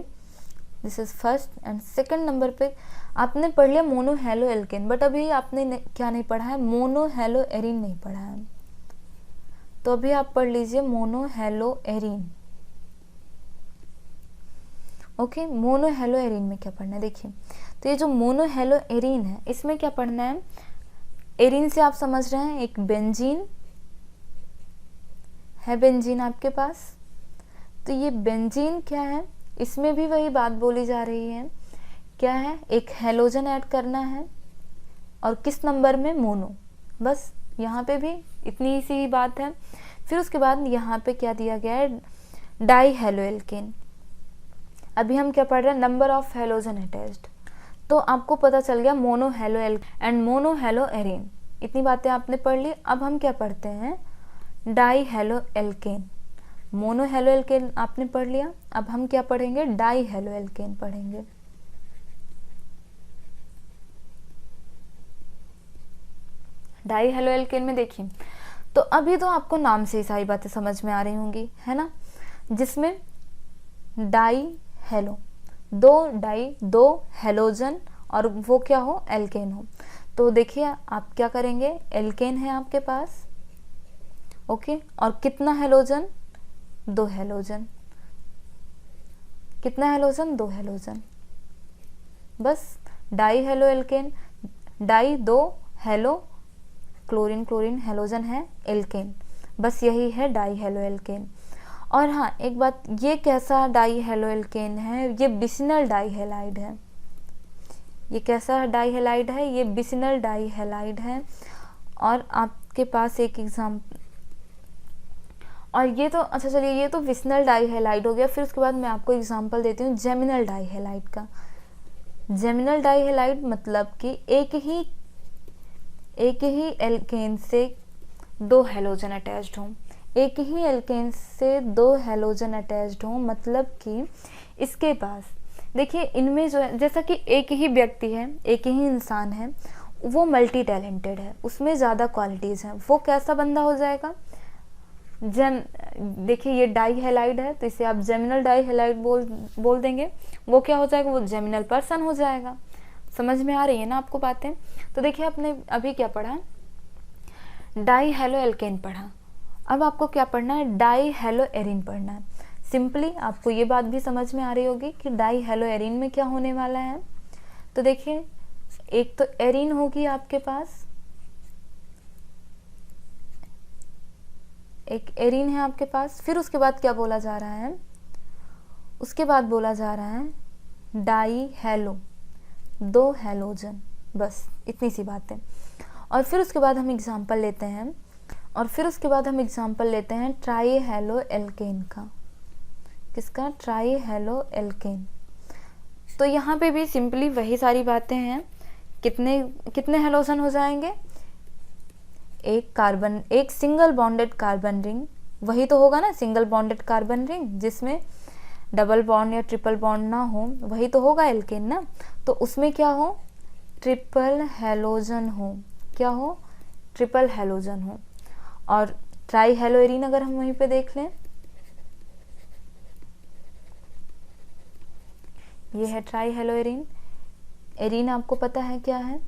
this is first and second number पे आपने पढ़ लिया मोनो हेलो एल्केन, बट अभी आपने क्या नहीं पढ़ा है, मोनो हेलो एरीन नहीं पढ़ा है। तो अभी आप पढ़ लीजिए mono hello arene. Okay, mono hello arene में क्या पढ़ना है देखिए। तो ये जो मोनो हेलो एरीन है इसमें क्या पढ़ना है, एरीन से आप समझ रहे हैं एक बेंजीन है, बेंजीन आपके पास। तो ये बेंजीन क्या है, इसमें भी वही बात बोली जा रही है, क्या है, एक हेलोजन ऐड करना है और किस नंबर में, मोनो। बस यहाँ पे भी इतनी सी बात है। फिर उसके बाद यहाँ पे क्या दिया गया है, डाई हेलो एल्केन। अभी हम क्या पढ़ रहे हैं, नंबर ऑफ हेलोजन अटैच्ड। तो आपको पता चल गया mono hello and mono hello arene, इतनी बातें आपने पढ़ ली। अब हम क्या पढ़ते हैं, die halo alkane. Mono halo alkane आपने पढ़ लिया, अब हम क्या पढ़ेंगे, डाई हेलो एल्केन पढ़ेंगे। डाई हेलो एल्केन में देखिए, तो अभी तो आपको नाम से ही सारी बातें समझ में आ रही होंगी, है ना, जिसमें डाई हेलो, दो डाई, दो हेलोजन और वो क्या हो, एल्केन हो। तो देखिए आप क्या करेंगे, एल्केन है आपके पास, ओके, और कितना हेलोजन, दो हेलोजन, कितना हेलोजन, दो हेलोजन। बस डाई हेलो एल्केन, डाई दो, हेलो क्लोरीन, क्लोरीन हेलोजन है, एल्केन, बस यही है डाई हेलो एल्केन। और हाँ एक बात, ये कैसा डाई हेलो एल्केन है, ये बिसिनल डाई हैलाइड है। ये कैसा डाई हैलाइड है, ये बिसिनल डाई हैलाइड है। और आपके पास एक एग्जाम्पल, और ये तो अच्छा चलिए, ये तो विसिनल डाई हैलाइड हो गया। फिर उसके बाद मैं आपको एग्जांपल देती हूँ जेमिनल डाई हैलाइड का। जेमिनल डाई हैलाइड मतलब कि एक ही एल्केन से दो हेलोजन अटैच्ड हों, एक ही एल्केन से दो हेलोजन अटैच्ड हों, मतलब कि इसके पास देखिए इनमें जो है, जैसा कि एक ही व्यक्ति है, एक ही इंसान है, वो मल्टी टैलेंटेड है, उसमें ज़्यादा क्वालिटीज़ हैं, वो कैसा बंदा हो जाएगा, देखिए ये डाई हैलाइड है तो इसे आप जेमिनल डाई हैलाइड बोल देंगे, वो क्या हो जाएगा, वो जेमिनल पर्सन हो जाएगा। समझ में आ रही है ना आपको बातें। तो देखिए आपने अभी क्या पढ़ा, डाई हेलो एल्केन पढ़ा, अब आपको क्या पढ़ना है, डाई हेलो एरीन पढ़ना है। सिंपली आपको ये बात भी समझ में आ रही होगी कि डाई हेलो एरीन में क्या होने वाला है। तो देखिए एक तो एरीन होगी आपके पास, एक एरीन है आपके पास। फिर उसके बाद क्या बोला जा रहा है, उसके बाद बोला जा रहा है डाई हेलो, दो हेलोजन, बस इतनी सी बात है। और फिर उसके बाद हम एग्जांपल लेते हैं, और फिर उसके बाद हम एग्जांपल लेते हैं ट्राई हेलो एल्केन का। किसका, ट्राई हेलो एल्केन। तो यहाँ पे भी सिंपली वही सारी बातें हैं, कितने कितने हेलोजन हो जाएंगे, एक कार्बन, एक सिंगल बॉन्डेड कार्बन रिंग, वही तो होगा ना सिंगल बॉन्डेड कार्बन रिंग, जिसमें डबल बॉन्ड या ट्रिपल बॉन्ड ना हो, वही तो होगा एल्केन ना। तो उसमें क्या हो, ट्रिपल हेलोजन हो, क्या हो, ट्रिपल हेलोजन हो। और ट्राई हेलो एरीन अगर हम वहीं पे देख लें, ये है ट्राई हेलो एरीन। एरीन आपको पता है क्या है,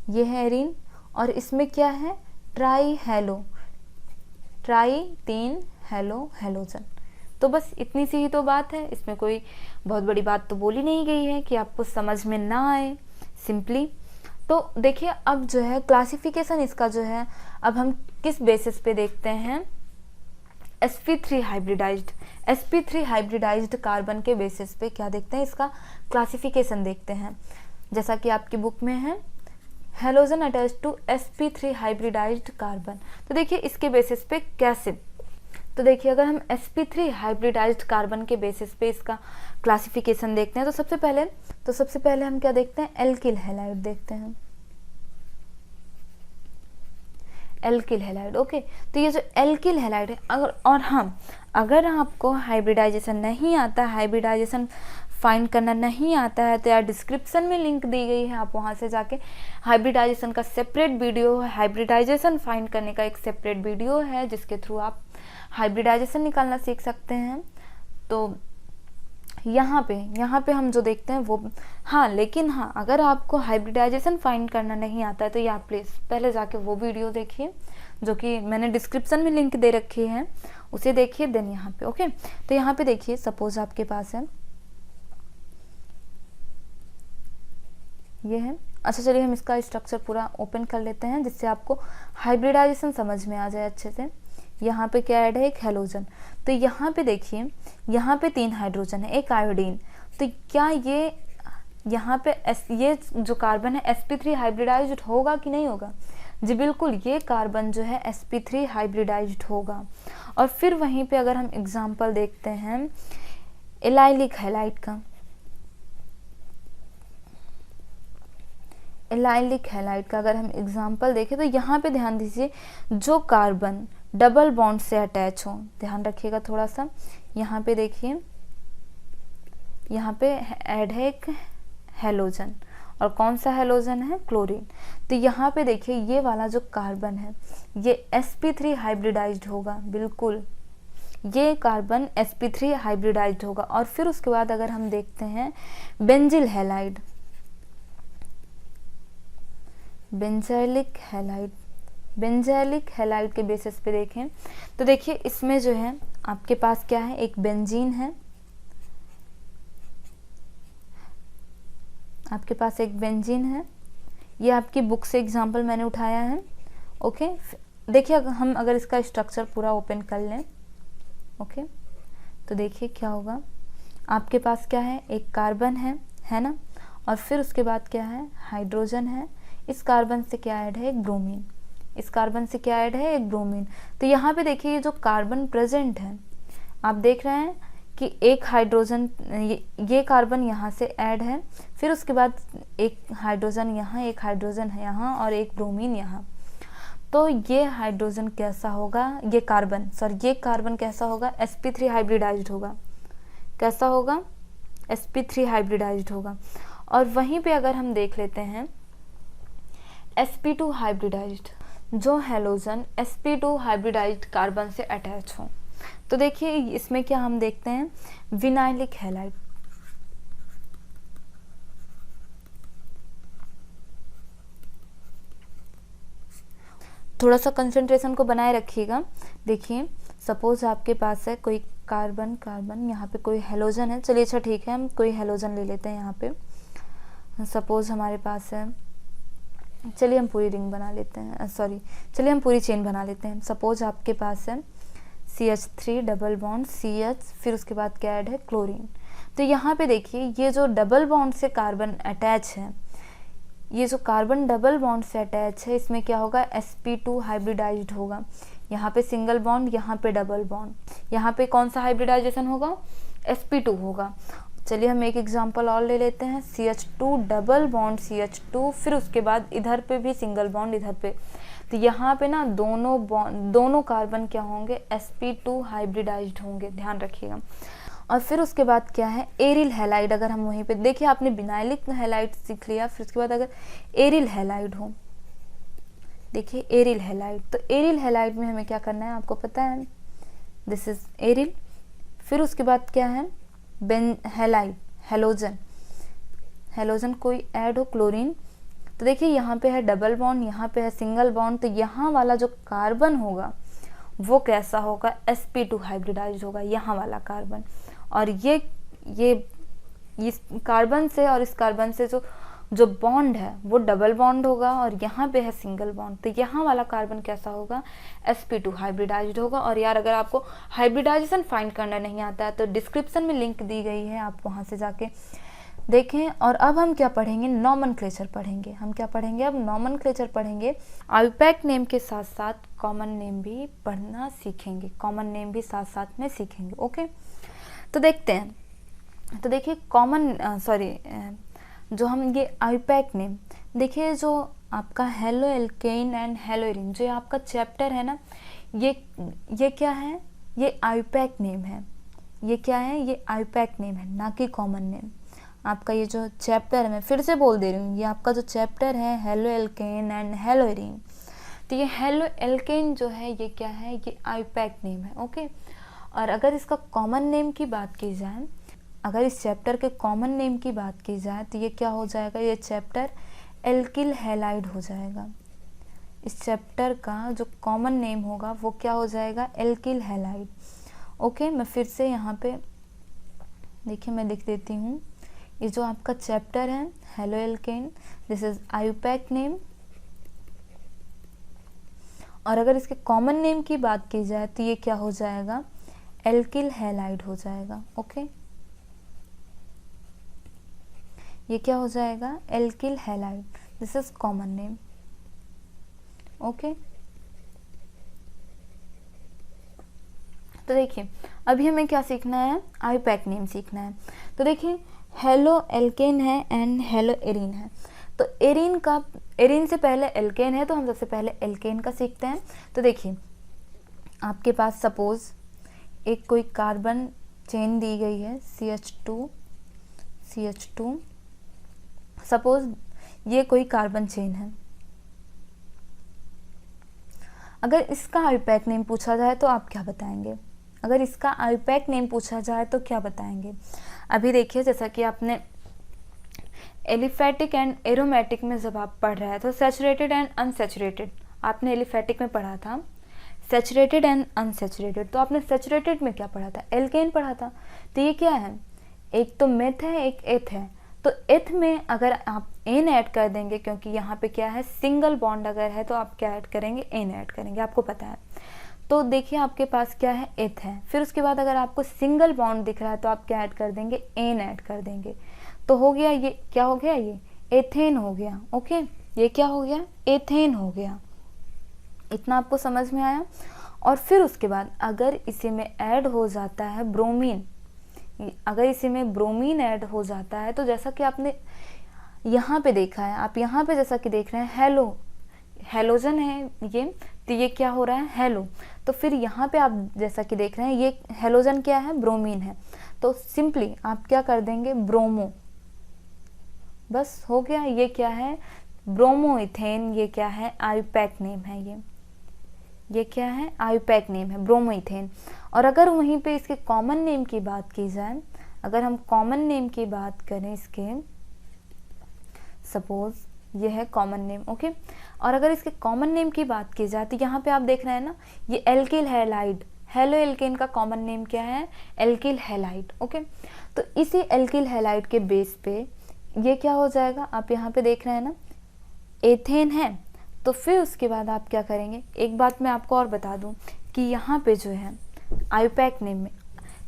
ये है एरीन, और इसमें क्या है, ट्राई हेलो, ट्राई तीन, हेलो हेलोजन। तो बस इतनी सी ही तो बात है, इसमें कोई बहुत बड़ी बात तो बोली नहीं गई है कि आपको समझ में ना आए, सिंपली। तो देखिए अब जो है क्लासिफिकेशन इसका जो है, अब हम किस बेसिस पे देखते हैं, sp3 hybridised, sp3 hybridised carbon के बेसिस पे क्या देखते हैं, इसका क्लासिफिकेशन देखते हैं। जैसा कि आपकी बुक में है, halogen attached to sp3 hybridised carbon. तो देखिए इसके बेसिस पे कैसे, तो देखिए अगर हम sp3 हाइब्रिडाइज्ड कार्बन के बेसिस पे इसका क्लासिफिकेशन देखते हैं, तो सबसे पहले हम क्या देखते हैं, एल्किल हैलाइड देखते हैं, एल्किल हैलाइड। ओके, तो ये जो एल्किल हैलाइड है, अगर आपको हाइब्रिडाइजेशन नहीं आता, हाइब्रिडाइजेशन फाइंड करना नहीं आता है तो यार डिस्क्रिप्शन में लिंक दी गई है, आप वहाँ से जाके हाइब्रिडाइजेशन का सेपरेट वीडियो है, हाइब्रिडाइजेशन फाइंड करने का एक सेपरेट वीडियो है जिसके थ्रू आप हाइब्रिडाइजेशन निकालना सीख सकते हैं। तो यहाँ पे हम जो देखते हैं वो, हाँ लेकिन हाँ अगर आपको हाइब्रिडाइजेशन फाइंड करना नहीं आता है तो या प्लीज़ पहले जाके वो वीडियो देखिए जो कि मैंने डिस्क्रिप्शन में लिंक दे रखी है, उसे देखिए देन यहाँ पे। ओके, तो यहाँ पे देखिए सपोज आपके पास है ये है। अच्छा चलिए हम इसका स्ट्रक्चर पूरा ओपन कर लेते हैं जिससे आपको हाइब्रिडाइजेशन समझ में आ जाए अच्छे से। यहाँ पे क्या ऐड है, एक हेलोजन। तो यहाँ पे देखिए यहाँ पे 3 हाइड्रोजन है, एक आयोडीन। तो क्या ये यहाँ पे ये जो कार्बन है sp3 हाइब्रिडाइज्ड होगा कि नहीं होगा? जी बिल्कुल, ये कार्बन जो है sp3 हाइब्रिडाइज्ड होगा। और फिर वहीं पे अगर हम एग्जाम्पल देखते हैं एलाइलिक हैलाइड का, एलाइलिक हैलाइड का अगर हम एग्जाम्पल देखें तो यहाँ पे ध्यान दीजिए जो कार्बन डबल बॉन्ड से अटैच हो, ध्यान रखिएगा थोड़ा सा। यहाँ पे देखिए यहाँ पे ऐड है एक हेलोजन, और कौन सा हेलोजन है, क्लोरीन। तो यहाँ पे देखिए ये वाला जो कार्बन है ये sp3 हाइब्रिडाइज्ड होगा, बिल्कुल ये कार्बन sp3 हाइब्रिडाइज्ड होगा। और फिर उसके बाद अगर हम देखते हैं benzyl halide, benzylic halide, benzylic halide के बेसिस पे देखें तो देखिए इसमें जो है आपके पास क्या है, एक बेंजीन है, आपके पास एक बेंजीन है। ये आपकी बुक से एग्जांपल मैंने उठाया है। ओके, देखिए हम अगर इसका स्ट्रक्चर पूरा ओपन कर लें, ओके, तो देखिए क्या होगा। आपके पास क्या है, एक कार्बन है ना, और फिर उसके बाद क्या है, हाइड्रोजन है। इस कार्बन से क्या ऐड है, एक ब्रोमीन। इस कार्बन से क्या ऐड है, एक ब्रोमीन। तो यहाँ पे देखिए ये जो कार्बन प्रेजेंट है, आप देख रहे हैं कि एक हाइड्रोजन, ये कार्बन यहाँ से ऐड है, फिर उसके बाद एक हाइड्रोजन यहाँ, एक हाइड्रोजन है यहाँ, और एक ब्रोमीन यहाँ। तो ये हाइड्रोजन कैसा होगा, ये कार्बन कैसा होगा, sp3 हाइब्रिडाइज्ड होगा। कैसा होगा, sp3 हाइब्रिडाइज्ड होगा। और वहीं पे अगर हम देख लेते हैं sp2 हाइब्रिडाइज्ड, जो हेलोजन sp2 हाइब्रिडाइज्ड कार्बन से अटैच हो, तो देखिए इसमें क्या हम देखते हैं, विनाइलिक हैलाइड। थोड़ा सा कंसंट्रेशन को बनाए रखिएगा। देखिए सपोज आपके पास है कोई कार्बन, यहाँ पे कोई हेलोजन है। चलिए अच्छा ठीक है, हम कोई हेलोजन ले लेते हैं यहाँ पे। सपोज हमारे पास है, चलिए हम पूरी रिंग बना लेते हैं, चलिए हम पूरी चेन बना लेते हैं। सपोज आपके पास है CH3 डबल बॉन्ड CH, फिर उसके बाद क्या ऐड है, क्लोरीन। तो यहाँ पे देखिए ये जो डबल बॉन्ड से कार्बन अटैच है, ये जो कार्बन डबल बॉन्ड से अटैच है, इसमें क्या होगा, sp2 हाइब्रिडाइज्ड होगा। यहाँ पे सिंगल बॉन्ड, यहाँ पे डबल बॉन्ड, यहाँ पे कौन सा हाइब्रिडाइजेशन होगा, sp2 होगा। चलिए हम एक एग्जांपल और ले लेते हैं, CH2 डबल बॉन्ड CH2, फिर उसके बाद इधर पे भी सिंगल बॉन्ड इधर पे। तो यहाँ पे ना दोनों कार्बन क्या होंगे, sp2 हाइब्रिडाइज्ड होंगे, ध्यान रखिएगा। और फिर उसके बाद क्या है, एरिल हैलाइड। अगर हम वहीं पे देखिए, आपने विनाइलिक हैलाइड सीख लिया, फिर उसके बाद अगर एरिल हैलाइड हो, देखिए एरिल हैलाइड, तो एरिल हैलाइड में हमें क्या करना है आपको पता है, दिस इज एरिल। फिर उसके बाद क्या है, हैलाइड, हेलोजन कोई ऐड हो, क्लोरीन। तो देखिए यहाँ पे है डबल बॉन्ड, यहाँ पे है सिंगल बॉन्ड। तो यहाँ वाला जो कार्बन होगा वो कैसा होगा, sp2 हाइब्रिडाइज्ड होगा, यहाँ वाला कार्बन। और ये इस कार्बन से और इस कार्बन से जो बॉन्ड है वो डबल बॉन्ड होगा, और यहाँ पे है सिंगल बॉन्ड। तो यहाँ वाला कार्बन कैसा होगा, sp2 हाइब्रिडाइज्ड होगा। और यार अगर आपको हाइब्रिडाइजेशन फाइंड करना नहीं आता है तो डिस्क्रिप्शन में लिंक दी गई है, आप वहाँ से जाके देखें। और अब हम क्या पढ़ेंगे, नॉमेनक्लेचर पढ़ेंगे। हम क्या पढ़ेंगे, अब नॉमेनक्लेचर पढ़ेंगे। आईयूपैक नेम के साथ साथ कॉमन नेम भी पढ़ना सीखेंगे, कॉमन नेम भी साथ साथ में सीखेंगे। ओके, तो देखते हैं। तो देखिए जो हम ये आईयूपैक नेम, देखिए जो आपका हेलो एल्केन एंड हेलोइरिन, जो आपका चैप्टर है ना, ये क्या है, ये आईयूपैक नेम है। ये क्या है, ये आईयूपैक नेम है, ना कि कॉमन नेम। आपका ये जो चैप्टर है, मैं फिर से बोल दे रही हूँ, ये आपका जो चैप्टर है halo alkane and halo arene, तो ये हेलो एल्केन जो है ये क्या है, ये आईयूपैक नेम है। ओके, और अगर इसका कॉमन नेम की बात की जाए, अगर इस चैप्टर के कॉमन नेम की बात की जाए तो ये क्या हो जाएगा, ये चैप्टर एल्किल हैलाइड हो जाएगा। इस चैप्टर का जो कॉमन नेम होगा वो क्या हो जाएगा, एल्किल हैलाइड। ओके, मैं फिर से यहाँ पे देखिए मैं लिख देती हूँ, ये जो आपका चैप्टर है halo alkane, this is IUPAC name, और अगर इसके कॉमन नेम की बात की जाए तो ये क्या हो जाएगा, एल्किल हैलाइड हो जाएगा। ओके, ये क्या हो जाएगा, alkyl halide, this is common name. Okay, तो देखिए अभी हमें क्या सीखना है, आईयूपैक नेम सीखना है। तो देखिए हेलो एल्केन है एंड हेलो एरीन है, तो एरीन से पहले एल्केन है, तो हम सबसे पहले एल्केन का सीखते हैं। तो देखिए आपके पास सपोज एक कोई कार्बन चेन दी गई है CH2, सपोज ये कोई कार्बन चेन है। अगर इसका आईयूपैक नेम पूछा जाए तो आप क्या बताएंगे, अगर इसका आईयूपैक नेम पूछा जाए तो क्या बताएंगे। अभी देखिए जैसा कि आपने एलिफैटिक एंड एरोमेटिक में जब आप पढ़ रहे हैं तो सैचुरेटेड एंड अनसैचुरेटेड, आपने एलिफैटिक में पढ़ा था सैचुरेटेड एंड अनसैचुरेटेड, तो आपने सैचुरेटेड में क्या पढ़ा था, एल्केन पढ़ा था। तो ये क्या है, एक तो मेथ है एक एथ है, तो एथ में अगर आप एन ऐड कर देंगे, क्योंकि यहाँ पे क्या है सिंगल बॉन्ड अगर है तो आप क्या ऐड करेंगे, एन ऐड करेंगे, आपको पता है। तो देखिए आपके पास क्या है, एथ है, फिर उसके बाद अगर आपको सिंगल बॉन्ड दिख रहा है तो आप क्या ऐड कर देंगे, एन ऐड कर देंगे, तो हो गया ये क्या हो गया, ये एथेन हो गया। ओके, ये क्या हो गया, एथेन हो गया। इतना आपको समझ में आया। और फिर उसके बाद अगर इसी में ऐड हो जाता है ब्रोमीन, अगर इसी में ब्रोमीन ऐड हो जाता है, तो जैसा कि आपने यहाँ पे देखा है, आप यहाँ पे जैसा कि देख रहे हैं हेलोजन है ये, तो ये क्या हो रहा है, हेलो, तो फिर यहाँ पे आप जैसा कि देख रहे हैं ये हेलोजन क्या है, ब्रोमीन है, तो सिंपली आप क्या कर देंगे, ब्रोमो, बस हो गया। ये क्या है, ब्रोमोइथेन, ये क्या है, आईयूपैक नेम है, ये क्या है, आईयूपैक नेम है ब्रोमोइथेन। और अगर वहीं पे इसके कॉमन नेम की बात की जाए, अगर हम कॉमन नेम की बात करें इसके, सपोज ये है कॉमन नेम। ओके, और अगर इसके कॉमन नेम की बात की जाए तो यहाँ पे आप देख रहे हैं ना, ये एल्किल हैलाइड, हेलो एल्केन का कॉमन नेम क्या है, एल्किल हैलाइड। ओके, तो इसी एल्किल हैलाइड के बेस पे ये क्या हो जाएगा, आप यहाँ पे देख रहे हैं ना, एथेन है, तो फिर उसके बाद आप क्या करेंगे, एक बात मैं आपको और बता दूं कि यहाँ पे जो है आईयूपैक नेम में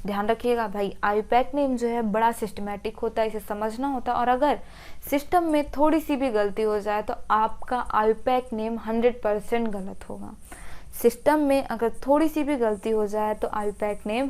ध्यान रखिएगा भाई, आईयूपैक नेम जो है बड़ा सिस्टमेटिक होता है, इसे समझना होता है, और अगर सिस्टम में थोड़ी सी भी गलती हो जाए तो आपका आईयूपैक नेम 100% गलत होगा। सिस्टम में अगर थोड़ी सी भी गलती हो जाए तो आईयूपैक नेम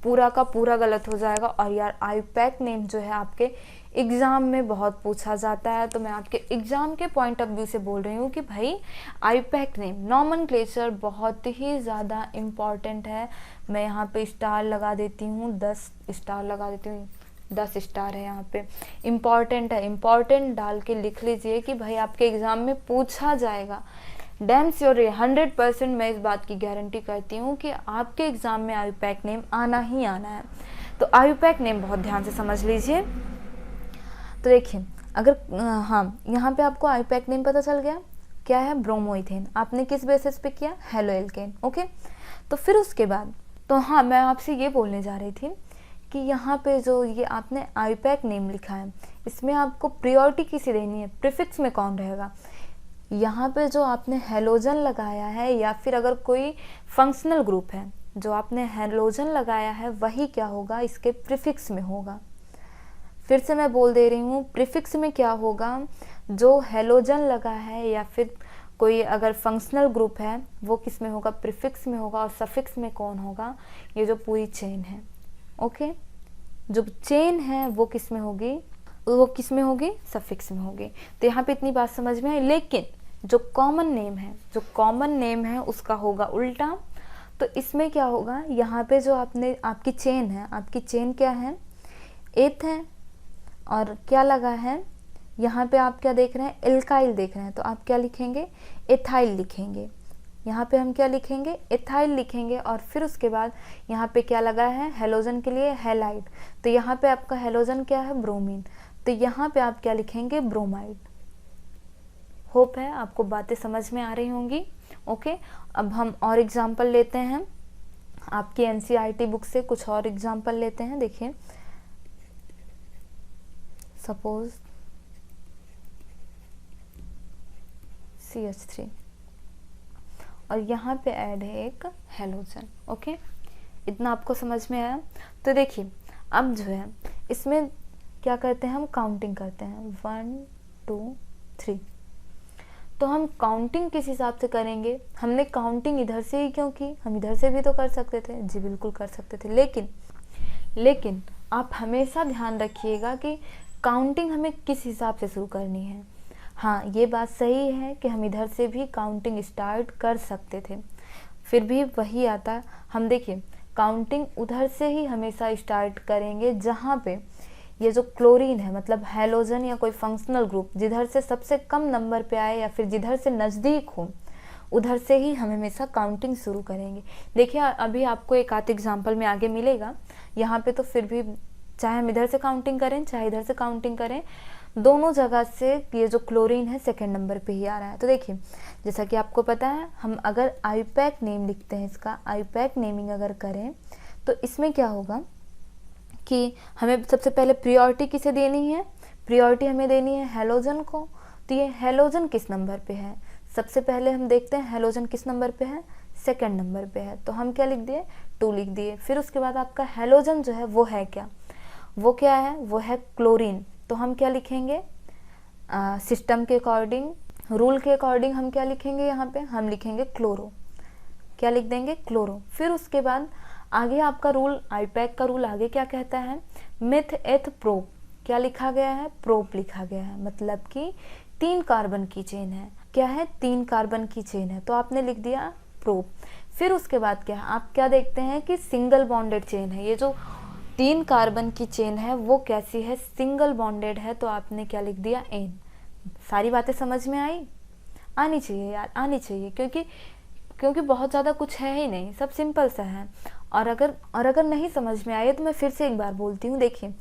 पूरा का पूरा गलत हो जाएगा। और यार आईयूपैक नेम जो है आपके एग्ज़ाम में बहुत पूछा जाता है, तो मैं आपके एग्ज़ाम के पॉइंट ऑफ व्यू से बोल रही हूँ कि भाई आईयूपैक नेम नॉमेनक्लेचर बहुत ही ज़्यादा इम्पॉर्टेंट है। मैं यहाँ पे स्टार लगा देती हूँ, 10 स्टार लगा देती हूँ, 10 स्टार है यहाँ पे, इम्पॉर्टेंट है, इम्पॉर्टेंट डाल के लिख लीजिए कि भाई आपके एग्ज़ाम में पूछा जाएगा। डैम श्योर 100% मैं इस बात की गारंटी करती हूँ कि आपके एग्ज़ाम में आईयूपैक नेम आना ही आना है। तो आईयूपैक नेम बहुत ध्यान से समझ लीजिए। तो देखिए अगर हाँ यहाँ पे आपको आईयूपैक नेम पता चल गया, क्या है, ब्रोमोइथेन, आपने किस बेसिस पे किया, हेलो एल्केन। ओके, तो फिर उसके बाद तो हाँ मैं आपसे ये बोलने जा रही थी कि यहाँ पे जो ये आपने आईयूपैक नेम लिखा है, इसमें आपको प्रायोरिटी किसे देनी है, प्रीफिक्स में कौन रहेगा। यहाँ पे जो आपने हेलोजन लगाया है या फिर अगर कोई फंक्शनल ग्रुप है जो आपने हेलोजन लगाया है, वही क्या होगा, इसके प्रीफिक्स में होगा। फिर से मैं बोल दे रही हूँ, प्रीफिक्स में क्या होगा, जो हेलोजन लगा है या फिर कोई अगर फंक्शनल ग्रुप है वो किस में होगा, प्रीफिक्स में होगा। और सफिक्स में कौन होगा, ये जो पूरी चेन है। ओके, जो चेन है वो किस में होगी, वो किस में होगी, सफिक्स में होगी। तो यहाँ पे इतनी बात समझ में आई। लेकिन जो कॉमन नेम है, जो कॉमन नेम है उसका होगा उल्टा। तो इसमें क्या होगा, यहाँ पे जो आपने आपकी चेन है, आपकी चेन क्या है, एथ है, और क्या लगा है यहाँ पे, आप क्या देख रहे हैं, एल्काइल देख रहे हैं, तो आप क्या लिखेंगे, एथाइल लिखेंगे। यहाँ पे हम क्या लिखेंगे, एथाइल लिखेंगे। और फिर उसके बाद यहाँ पे क्या लगा है, हेलोजन के लिए हैलाइड, तो यहाँ पे आपका हेलोजन क्या है, ब्रोमीन, तो यहाँ पे आप क्या लिखेंगे, ब्रोमाइड। होप है आपको बातें समझ में आ रही होंगी। ओके, अब हम और एग्जाम्पल लेते हैं, आपकी एनसीईआरटी बुक से कुछ और एग्जाम्पल लेते हैं। देखिए, सपोज CH3 और यहाँ पे ऐड है एक हेलोजन। ओके, इतना आपको समझ में आया। तो देखिए, अब जो है इसमें क्या करते हैं, हम काउंटिंग करते हैं, 1 2 3। तो हम काउंटिंग किस हिसाब से करेंगे, हमने काउंटिंग इधर से ही क्यों की, हम इधर से भी तो कर सकते थे। जी बिल्कुल कर सकते थे, लेकिन आप हमेशा ध्यान रखिएगा कि काउंटिंग हमें किस हिसाब से शुरू करनी है। हाँ, ये बात सही है कि हम इधर से भी काउंटिंग स्टार्ट कर सकते थे, फिर भी वही आता, हम देखिए काउंटिंग उधर से ही हमेशा स्टार्ट करेंगे जहाँ पे ये जो क्लोरीन है, मतलब हैलोजन या कोई फंक्शनल ग्रुप जिधर से सबसे कम नंबर पे आए या फिर जिधर से नज़दीक हो, उधर से ही हम हमेशा काउंटिंग शुरू करेंगे। देखिए, अभी आपको एक आध एग्जाम्पल में आगे मिलेगा, यहाँ पे तो फिर भी चाहे हम इधर से काउंटिंग करें चाहे इधर से काउंटिंग करें, दोनों जगह से ये जो क्लोरीन है सेकंड नंबर पे ही आ रहा है। तो देखिए, जैसा कि आपको पता है, हम अगर आईपैक नेम लिखते हैं, इसका आईपैक नेमिंग अगर करें तो इसमें क्या होगा कि हमें सबसे पहले प्रियोरिटी किसे देनी है, प्रियोरिटी हमें देनी है हेलोजन को। तो ये हेलोजन किस नंबर पे है, सबसे पहले हम देखते हैं हेलोजन किस नंबर पे है, सेकंड नंबर पे है, तो हम क्या लिख दिए, 2 लिख दिए। फिर उसके बाद आपका हेलोजन जो है वो है क्या, वो क्या है, वो है क्लोरीन, तो हम क्या लिखेंगे, सिस्टम के अकॉर्डिंग, रूल के अकॉर्डिंग हम क्या लिखेंगे, यहाँ पे हम लिखेंगे क्लोरो, क्या लिख देंगे, क्लोरो। फिर उसके बाद आगे आपका रूल, आईपैक का रूल आगे क्या कहता है, मिथ एथ प्रोप, क्या लिखा गया है, प्रोप लिखा गया है, मतलब कि 3 कार्बन की चेन है, क्या है, 3 कार्बन की चेन है, तो आपने लिख दिया प्रोप। फिर उसके बाद क्या है, आप क्या देखते हैं कि सिंगल बॉन्डेड चेन है, ये जो 3 कार्बन की चेन है वो कैसी है, सिंगल बॉन्डेड है, तो आपने क्या लिख दिया, एन। सारी बातें समझ में आई, आनी चाहिए यार, आनी चाहिए, क्योंकि बहुत ज़्यादा कुछ है ही नहीं, सब सिंपल सा है। और अगर नहीं समझ में आए तो मैं फिर से एक बार बोलती हूँ। देखिए,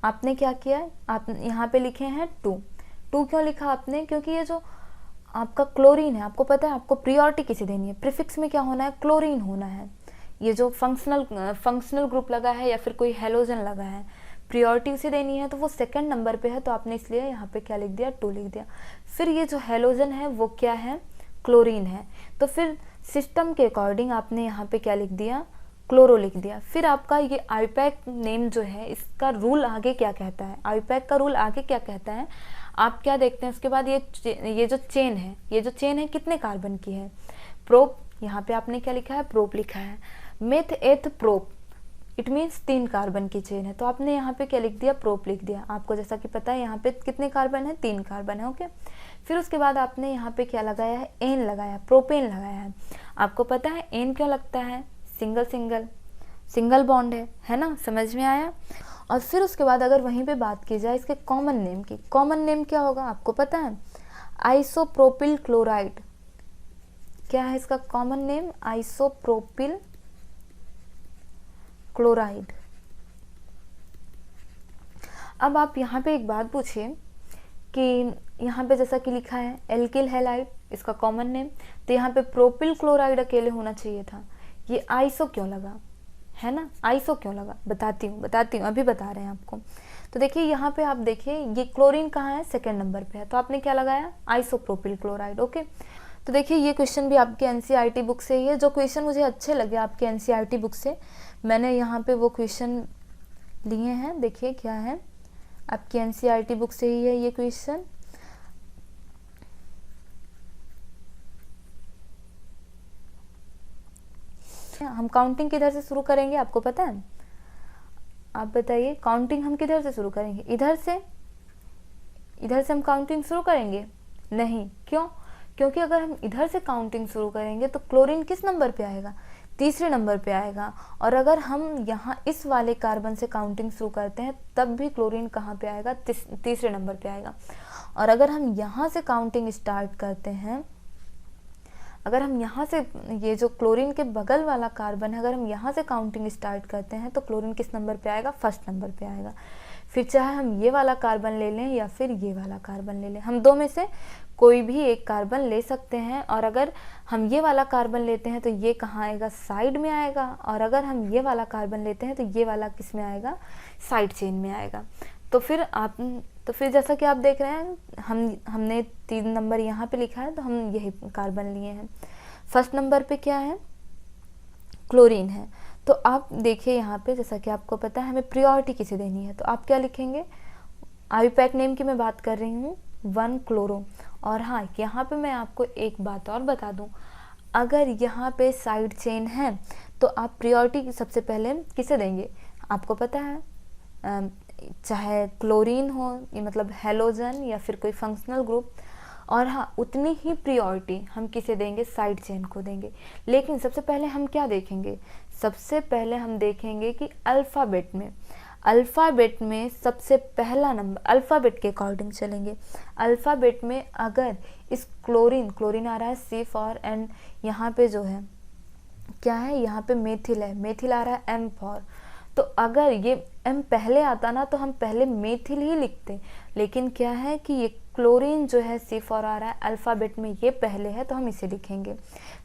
आपने क्या किया, आप यहाँ पे लिखे हैं 2 क्यों लिखा आपने, क्योंकि ये जो आपका क्लोरीन है, आपको पता है आपको प्रियोरिटी किसे देनी है, प्रीफिक्स में क्या होना है, क्लोरीन होना है। ये जो फंक्शनल ग्रुप लगा है या फिर कोई हेलोजन लगा है, प्रियोरिटी उसे देनी है, तो वो सेकंड नंबर पे है, तो आपने इसलिए यहाँ पे क्या लिख दिया, 2 लिख दिया। फिर ये जो हेलोजन है वो क्या है, क्लोरीन है, तो फिर सिस्टम के अकॉर्डिंग आपने यहाँ पे क्या लिख दिया, क्लोरो लिख दिया। फिर आपका ये आईपैक नेम जो है, इसका रूल आगे क्या कहता है, आईपैक का रूल आगे क्या कहता है, आप क्या देखते हैं उसके बाद, ये जो चेन है कितने कार्बन की है, प्रोप, यहाँ पे आपने क्या लिखा है, प्रोप लिखा है। Meth eth prop, it means 3 carbon की चेन है, तो आपने यहाँ पे क्या लिख दिया, प्रोप लिख दिया। आपको जैसा कि पता है यहाँ पे कितने कार्बन है, 3 कार्बन है। ओके, फिर उसके बाद आपने यहाँ पे क्या लगाया है, एन लगाया, प्रोपेन लगाया है। आपको पता है एन क्यों लगता है, सिंगल बॉन्ड है ना, समझ में आया। और फिर उसके बाद अगर वहीं पे बात की जाए इसके कॉमन नेम की, कॉमन नेम क्या होगा आपको पता है, आइसोप्रोपिल क्लोराइड। क्या है इसका कॉमन नेम, आइसोप्रोपिल क्लोराइड। अब आप यहाँ पे एक बात पूछिए कि यहाँ पे जैसा कि लिखा है एल्किल हैलाइड, इसका कॉमन नेम, तो यहाँ पे प्रोपिल क्लोराइड अकेले होना चाहिए था, ये आइसो क्यों लगा, है ना, आइसो क्यों लगा, बताती हूँ, अभी बता रहे हैं आपको। तो देखिए यहाँ पे आप देखिए ये क्लोरीन कहाँ है, सेकंड नंबर पे है, तो आपने क्या लगाया, आइसोप्रोपिल क्लोराइड। ओके, तो देखिए ये क्वेश्चन भी आपके एनसीईआरटी बुक से ही है। जो क्वेश्चन मुझे अच्छे लगे आपके एनसीईआरटी बुक से, मैंने यहाँ पे वो क्वेश्चन लिए हैं। देखिए क्या है, आपकी एनसीईआरटी बुक से ही है ये क्वेश्चन। हम काउंटिंग किधर से शुरू करेंगे आपको पता है, आप बताइए, काउंटिंग हम किधर से शुरू करेंगे, इधर से हम काउंटिंग शुरू करेंगे, नहीं, क्यों, क्योंकि अगर हम इधर से काउंटिंग शुरू करेंगे तो क्लोरीन किस नंबर पे आएगा, तीसरे नंबर पे आएगा। और अगर हम यहाँ इस वाले कार्बन से काउंटिंग शुरू करते हैं तब भी क्लोरीन कहाँ पे आएगा, तीसरे नंबर पे आएगा। और अगर हम यहाँ से काउंटिंग स्टार्ट करते हैं, अगर हम यहाँ से ये जो क्लोरीन के बगल वाला कार्बन है, अगर हम यहाँ से काउंटिंग स्टार्ट करते हैं तो क्लोरीन किस नंबर पे आएगा, फर्स्ट नंबर पे आएगा। फिर चाहे हम ये वाला कार्बन ले लें या फिर ये वाला कार्बन ले लें, हम दो में से कोई भी एक कार्बन ले सकते हैं। और अगर हम ये वाला कार्बन लेते हैं तो ये कहाँ आएगा, साइड में आएगा। और अगर हम ये वाला कार्बन लेते हैं तो ये वाला किस में आएगा, साइड चेन में आएगा। तो फिर जैसा कि आप देख रहे हैं हमने 3 नंबर यहाँ पे लिखा है तो हम यही कार्बन लिए हैं। फर्स्ट नंबर पे क्या है, क्लोरीन है। तो आप देखिए यहाँ पे, जैसा कि आपको पता है हमें प्रायोरिटी किसे देनी है, तो आप क्या लिखेंगे, आईयूपैक नेम की मैं बात कर रही हूँ, 1 क्लोरो। और हाँ, यहाँ पे मैं आपको एक बात और बता दूँ, अगर यहाँ पे साइड चेन है तो आप प्रायोरिटी सबसे पहले किसे देंगे, आपको पता है, चाहे क्लोरीन हो, ये मतलब हेलोजन या फिर कोई फंक्शनल ग्रुप। और हाँ, उतनी ही प्रायोरिटी हम किसे देंगे, साइड चेन को देंगे। लेकिन सबसे पहले हम क्या देखेंगे, सबसे पहले हम देखेंगे कि अल्फ़ाबेट में सबसे पहला नंबर, अल्फ़ाबेट के अकॉर्डिंग चलेंगे। अल्फ़ाबेट में अगर इस क्लोरीन आ रहा है C फॉर, एंड यहाँ पे जो है क्या है, यहाँ पे मेथिल है, मेथिल आ रहा है M फॉर। तो अगर ये M पहले आता ना तो हम पहले मेथिल ही लिखते, लेकिन क्या है कि ये क्लोरीन जो है C फॉर आ रहा है, अल्फ़ाबेट में ये पहले है तो हम इसे लिखेंगे।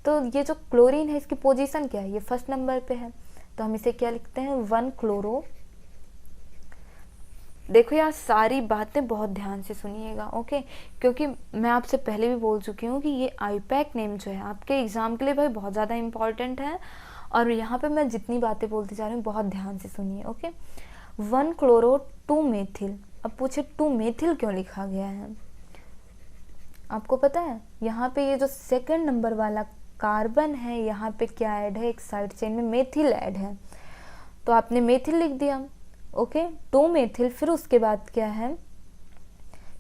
तो ये जो क्लोरीन है इसकी पोजीशन क्या है, ये फर्स्ट नंबर पे है, तो हम इसे क्या लिखते हैं, 1 क्लोरो। देखो यार, सारी बातें बहुत ध्यान से सुनिएगा, ओके, क्योंकि मैं आपसे पहले भी बोल चुकी हूँ कि ये आईयूपैक नेम जो है आपके एग्ज़ाम के लिए भाई बहुत ज़्यादा इम्पॉर्टेंट है। और यहाँ पे मैं जितनी बातें बोलती जा रही हूँ बहुत ध्यान से सुनिए, ओके। 1 chloro 2 methyl. अब पूछे 2 मेथिल क्यों लिखा गया है, आपको पता है, यहाँ पे ये जो सेकंड नंबर वाला कार्बन है, यहाँ पे क्या ऐड है, एक साइड चेन में मेथिल ऐड है, तो आपने मेथिल लिख दिया, ओके, 2 मेथिल। फिर उसके बाद क्या है,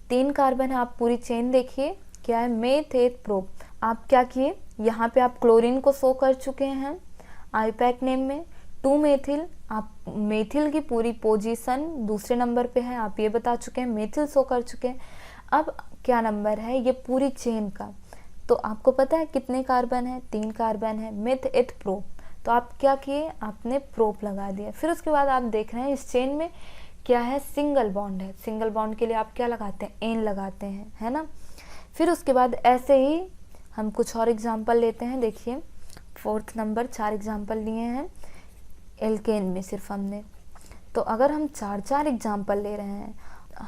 3 कार्बन है, आप पूरी चेन देखिए, क्या है, मेथेट प्रोप। आप क्या किए, यहाँ पे आप क्लोरीन को शो कर चुके हैं आईयूपैक नेम में, 2 मेथिल, आप मेथिल की पूरी पोजीशन दूसरे नंबर पे है, आप ये बता चुके हैं, मेथिल शो कर चुके हैं। अब क्या नंबर है, ये पूरी चेन का, तो आपको पता है कितने कार्बन है, 3 कार्बन है, मेथेट प्रोप। तो आप क्या किए, आपने प्रोप लगा दिया। फिर उसके बाद आप देख रहे हैं इस चेन में क्या है, सिंगल बॉन्ड है, सिंगल बॉन्ड के लिए आप क्या लगाते हैं, एन लगाते हैं, है ना। फिर उसके बाद ऐसे ही हम कुछ और एग्जाम्पल लेते हैं, देखिए 4th नंबर, 4 एग्जाम्पल लिए हैं एल्केन में सिर्फ हमने। तो अगर हम 4 एग्जाम्पल ले रहे हैं,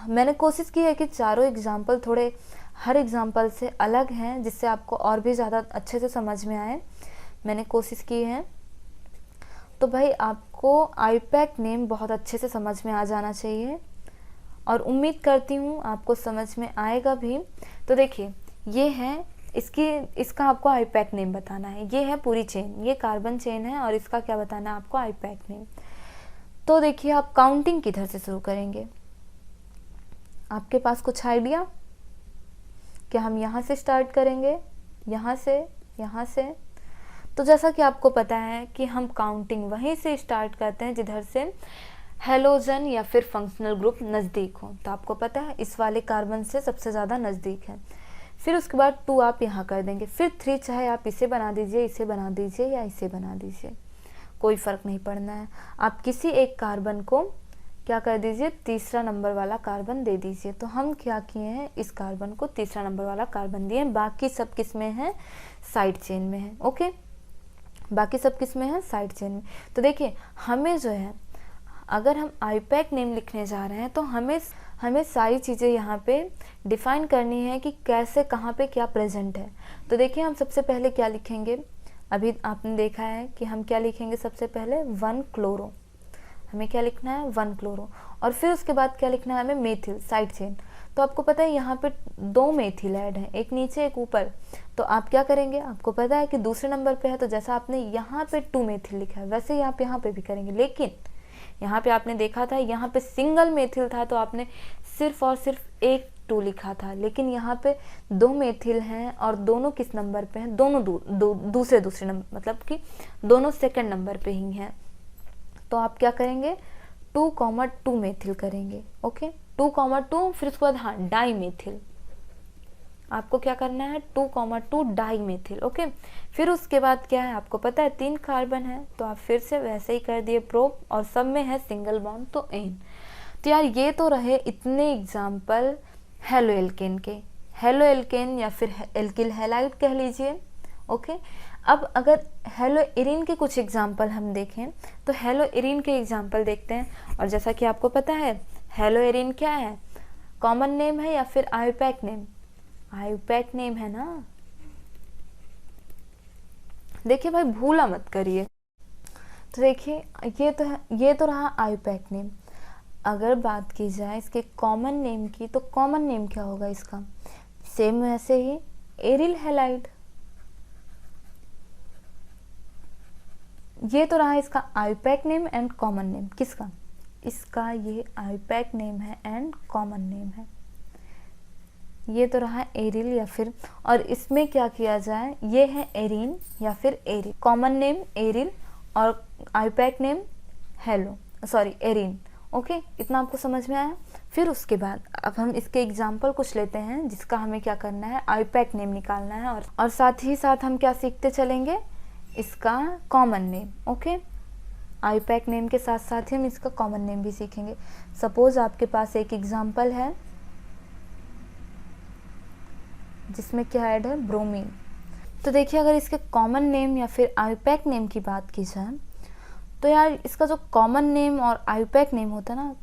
मैंने कोशिश की है कि चारों एग्जाम्पल थोड़े हर एग्जाम्पल से अलग हैं, जिससे आपको और भी ज़्यादा अच्छे से समझ में आए, मैंने कोशिश की है। तो भाई आपको आईयूपैक नेम बहुत अच्छे से समझ में आ जाना चाहिए और उम्मीद करती हूँ आपको समझ में आएगा भी। तो देखिए, ये है इसका आपको आईयूपैक नेम बताना है, ये है पूरी चेन, ये कार्बन चेन है और इसका क्या बताना है आपको, आईयूपैक नेम। तो देखिए, आप काउंटिंग किधर से शुरू करेंगे, आपके पास कुछ आइडिया, क्या हम यहाँ से स्टार्ट करेंगे, यहाँ से। तो जैसा कि आपको पता है कि हम काउंटिंग वहीं से स्टार्ट करते हैं जिधर से हेलोजन या फिर फंक्शनल ग्रुप नज़दीक हो। तो आपको पता है इस वाले कार्बन से सबसे ज़्यादा नज़दीक है। फिर उसके बाद 2 आप यहाँ कर देंगे, फिर 3 चाहे आप इसे बना दीजिए, इसे बना दीजिए या इसे बना दीजिए, कोई फ़र्क नहीं पड़ना है। आप किसी एक कार्बन को क्या कर दीजिए, तीसरा नंबर वाला कार्बन दे दीजिए। तो हम क्या किए हैं, इस कार्बन को तीसरा नंबर वाला कार्बन दिए, बाकी सब किस में है, साइड चेन में है, ओके, बाकी सब किस में है, साइड चेन में। तो देखिए, हमें जो है, अगर हम आईयूपैक नेम लिखने जा रहे हैं तो हमें सारी चीज़ें यहाँ पे डिफ़ाइन करनी है कि कैसे कहाँ पे क्या प्रेजेंट है। तो देखिए, हम सबसे पहले क्या लिखेंगे, अभी आपने देखा है कि हम क्या लिखेंगे, सबसे पहले 1 क्लोरो, हमें क्या लिखना है, 1 क्लोरो। और फिर उसके बाद क्या लिखना है हमें, मेथिल, साइड चेन। तो आपको पता है यहाँ पे 2 मेथिल ऐड हैं, एक नीचे एक ऊपर। तो आप क्या करेंगे, आपको पता है कि दूसरे नंबर पे है, तो जैसा आपने यहाँ पे 2 मेथिल लिखा है वैसे ही आप यहाँ पे भी करेंगे। लेकिन यहाँ पे आपने देखा था यहाँ पे सिंगल मेथिल था, तो आपने सिर्फ और सिर्फ एक 2 लिखा था, लेकिन यहाँ पे 2 मेथिल हैं और दोनों किस नंबर पे हैं, दोनों दूसरे नंबर, मतलब कि दोनों सेकंड नंबर पे ही हैं। तो आप क्या करेंगे, 2,2 मेथिल करेंगे। ओके, 2,2, फिर उसके बाद हाँ डाई मेथिल, आपको क्या करना है 2,2 डाई मेथिल। ओके, फिर उसके बाद क्या है, आपको पता है 3 कार्बन है, तो आप फिर से वैसे ही कर दिए प्रोप, और सब में है सिंगल बॉन्ड तो एन। तो यार ये तो रहे इतने एग्जाम्पल हेलो एल्केन के, हेलो एल्केन या फिर एल्किल हैलाइड कह लीजिए। ओके, अब अगर हेलो एरीन के कुछ एग्जाम्पल हम देखें तो हेलो एरीन के एग्जाम्पल देखते हैं। और जैसा कि आपको पता है हेलो एरीन क्या है, कॉमन नेम है या फिर आईयूपैक नेम, आईयूपैक नेम है ना, देखिए भाई भूला मत करिए। तो देखिए ये तो रहा आईयूपैक नेम। अगर बात की जाए इसके कॉमन नेम की, तो कॉमन नेम क्या होगा इसका, सेम वैसे ही एरिल हैलाइड। ये तो रहा इसका IUPAC name and common name, किसका, इसका ये आईयूपैक नेम है एंड कॉमन नेम है। ये तो रहा एरिल या फिर, और इसमें क्या किया जाए, ये है एरीन या फिर एरिल, कॉमन नेम एरिल और आईयूपैक नेम एरीन। ओके, इतना आपको समझ में आया। फिर उसके बाद अब हम इसके एग्जाम्पल कुछ लेते हैं जिसका हमें क्या करना है, आईयूपैक नेम निकालना है, और साथ ही साथ हम क्या सीखते चलेंगे, इसका common name. Okay, IUPAC name के साथ साथ ही हम इसका कॉमन नेम भी सीखेंगे। सपोज आपके पास एक एग्जाम्पल है जिसमें क्या ऐड है, ब्रोमीन। तो देखिए अगर इसके कॉमन नेम या फिर आईयूपैक नेम की बात की जाए, तो यार इसका जो कॉमन नेम और आईयूपैक नेम होता है ना,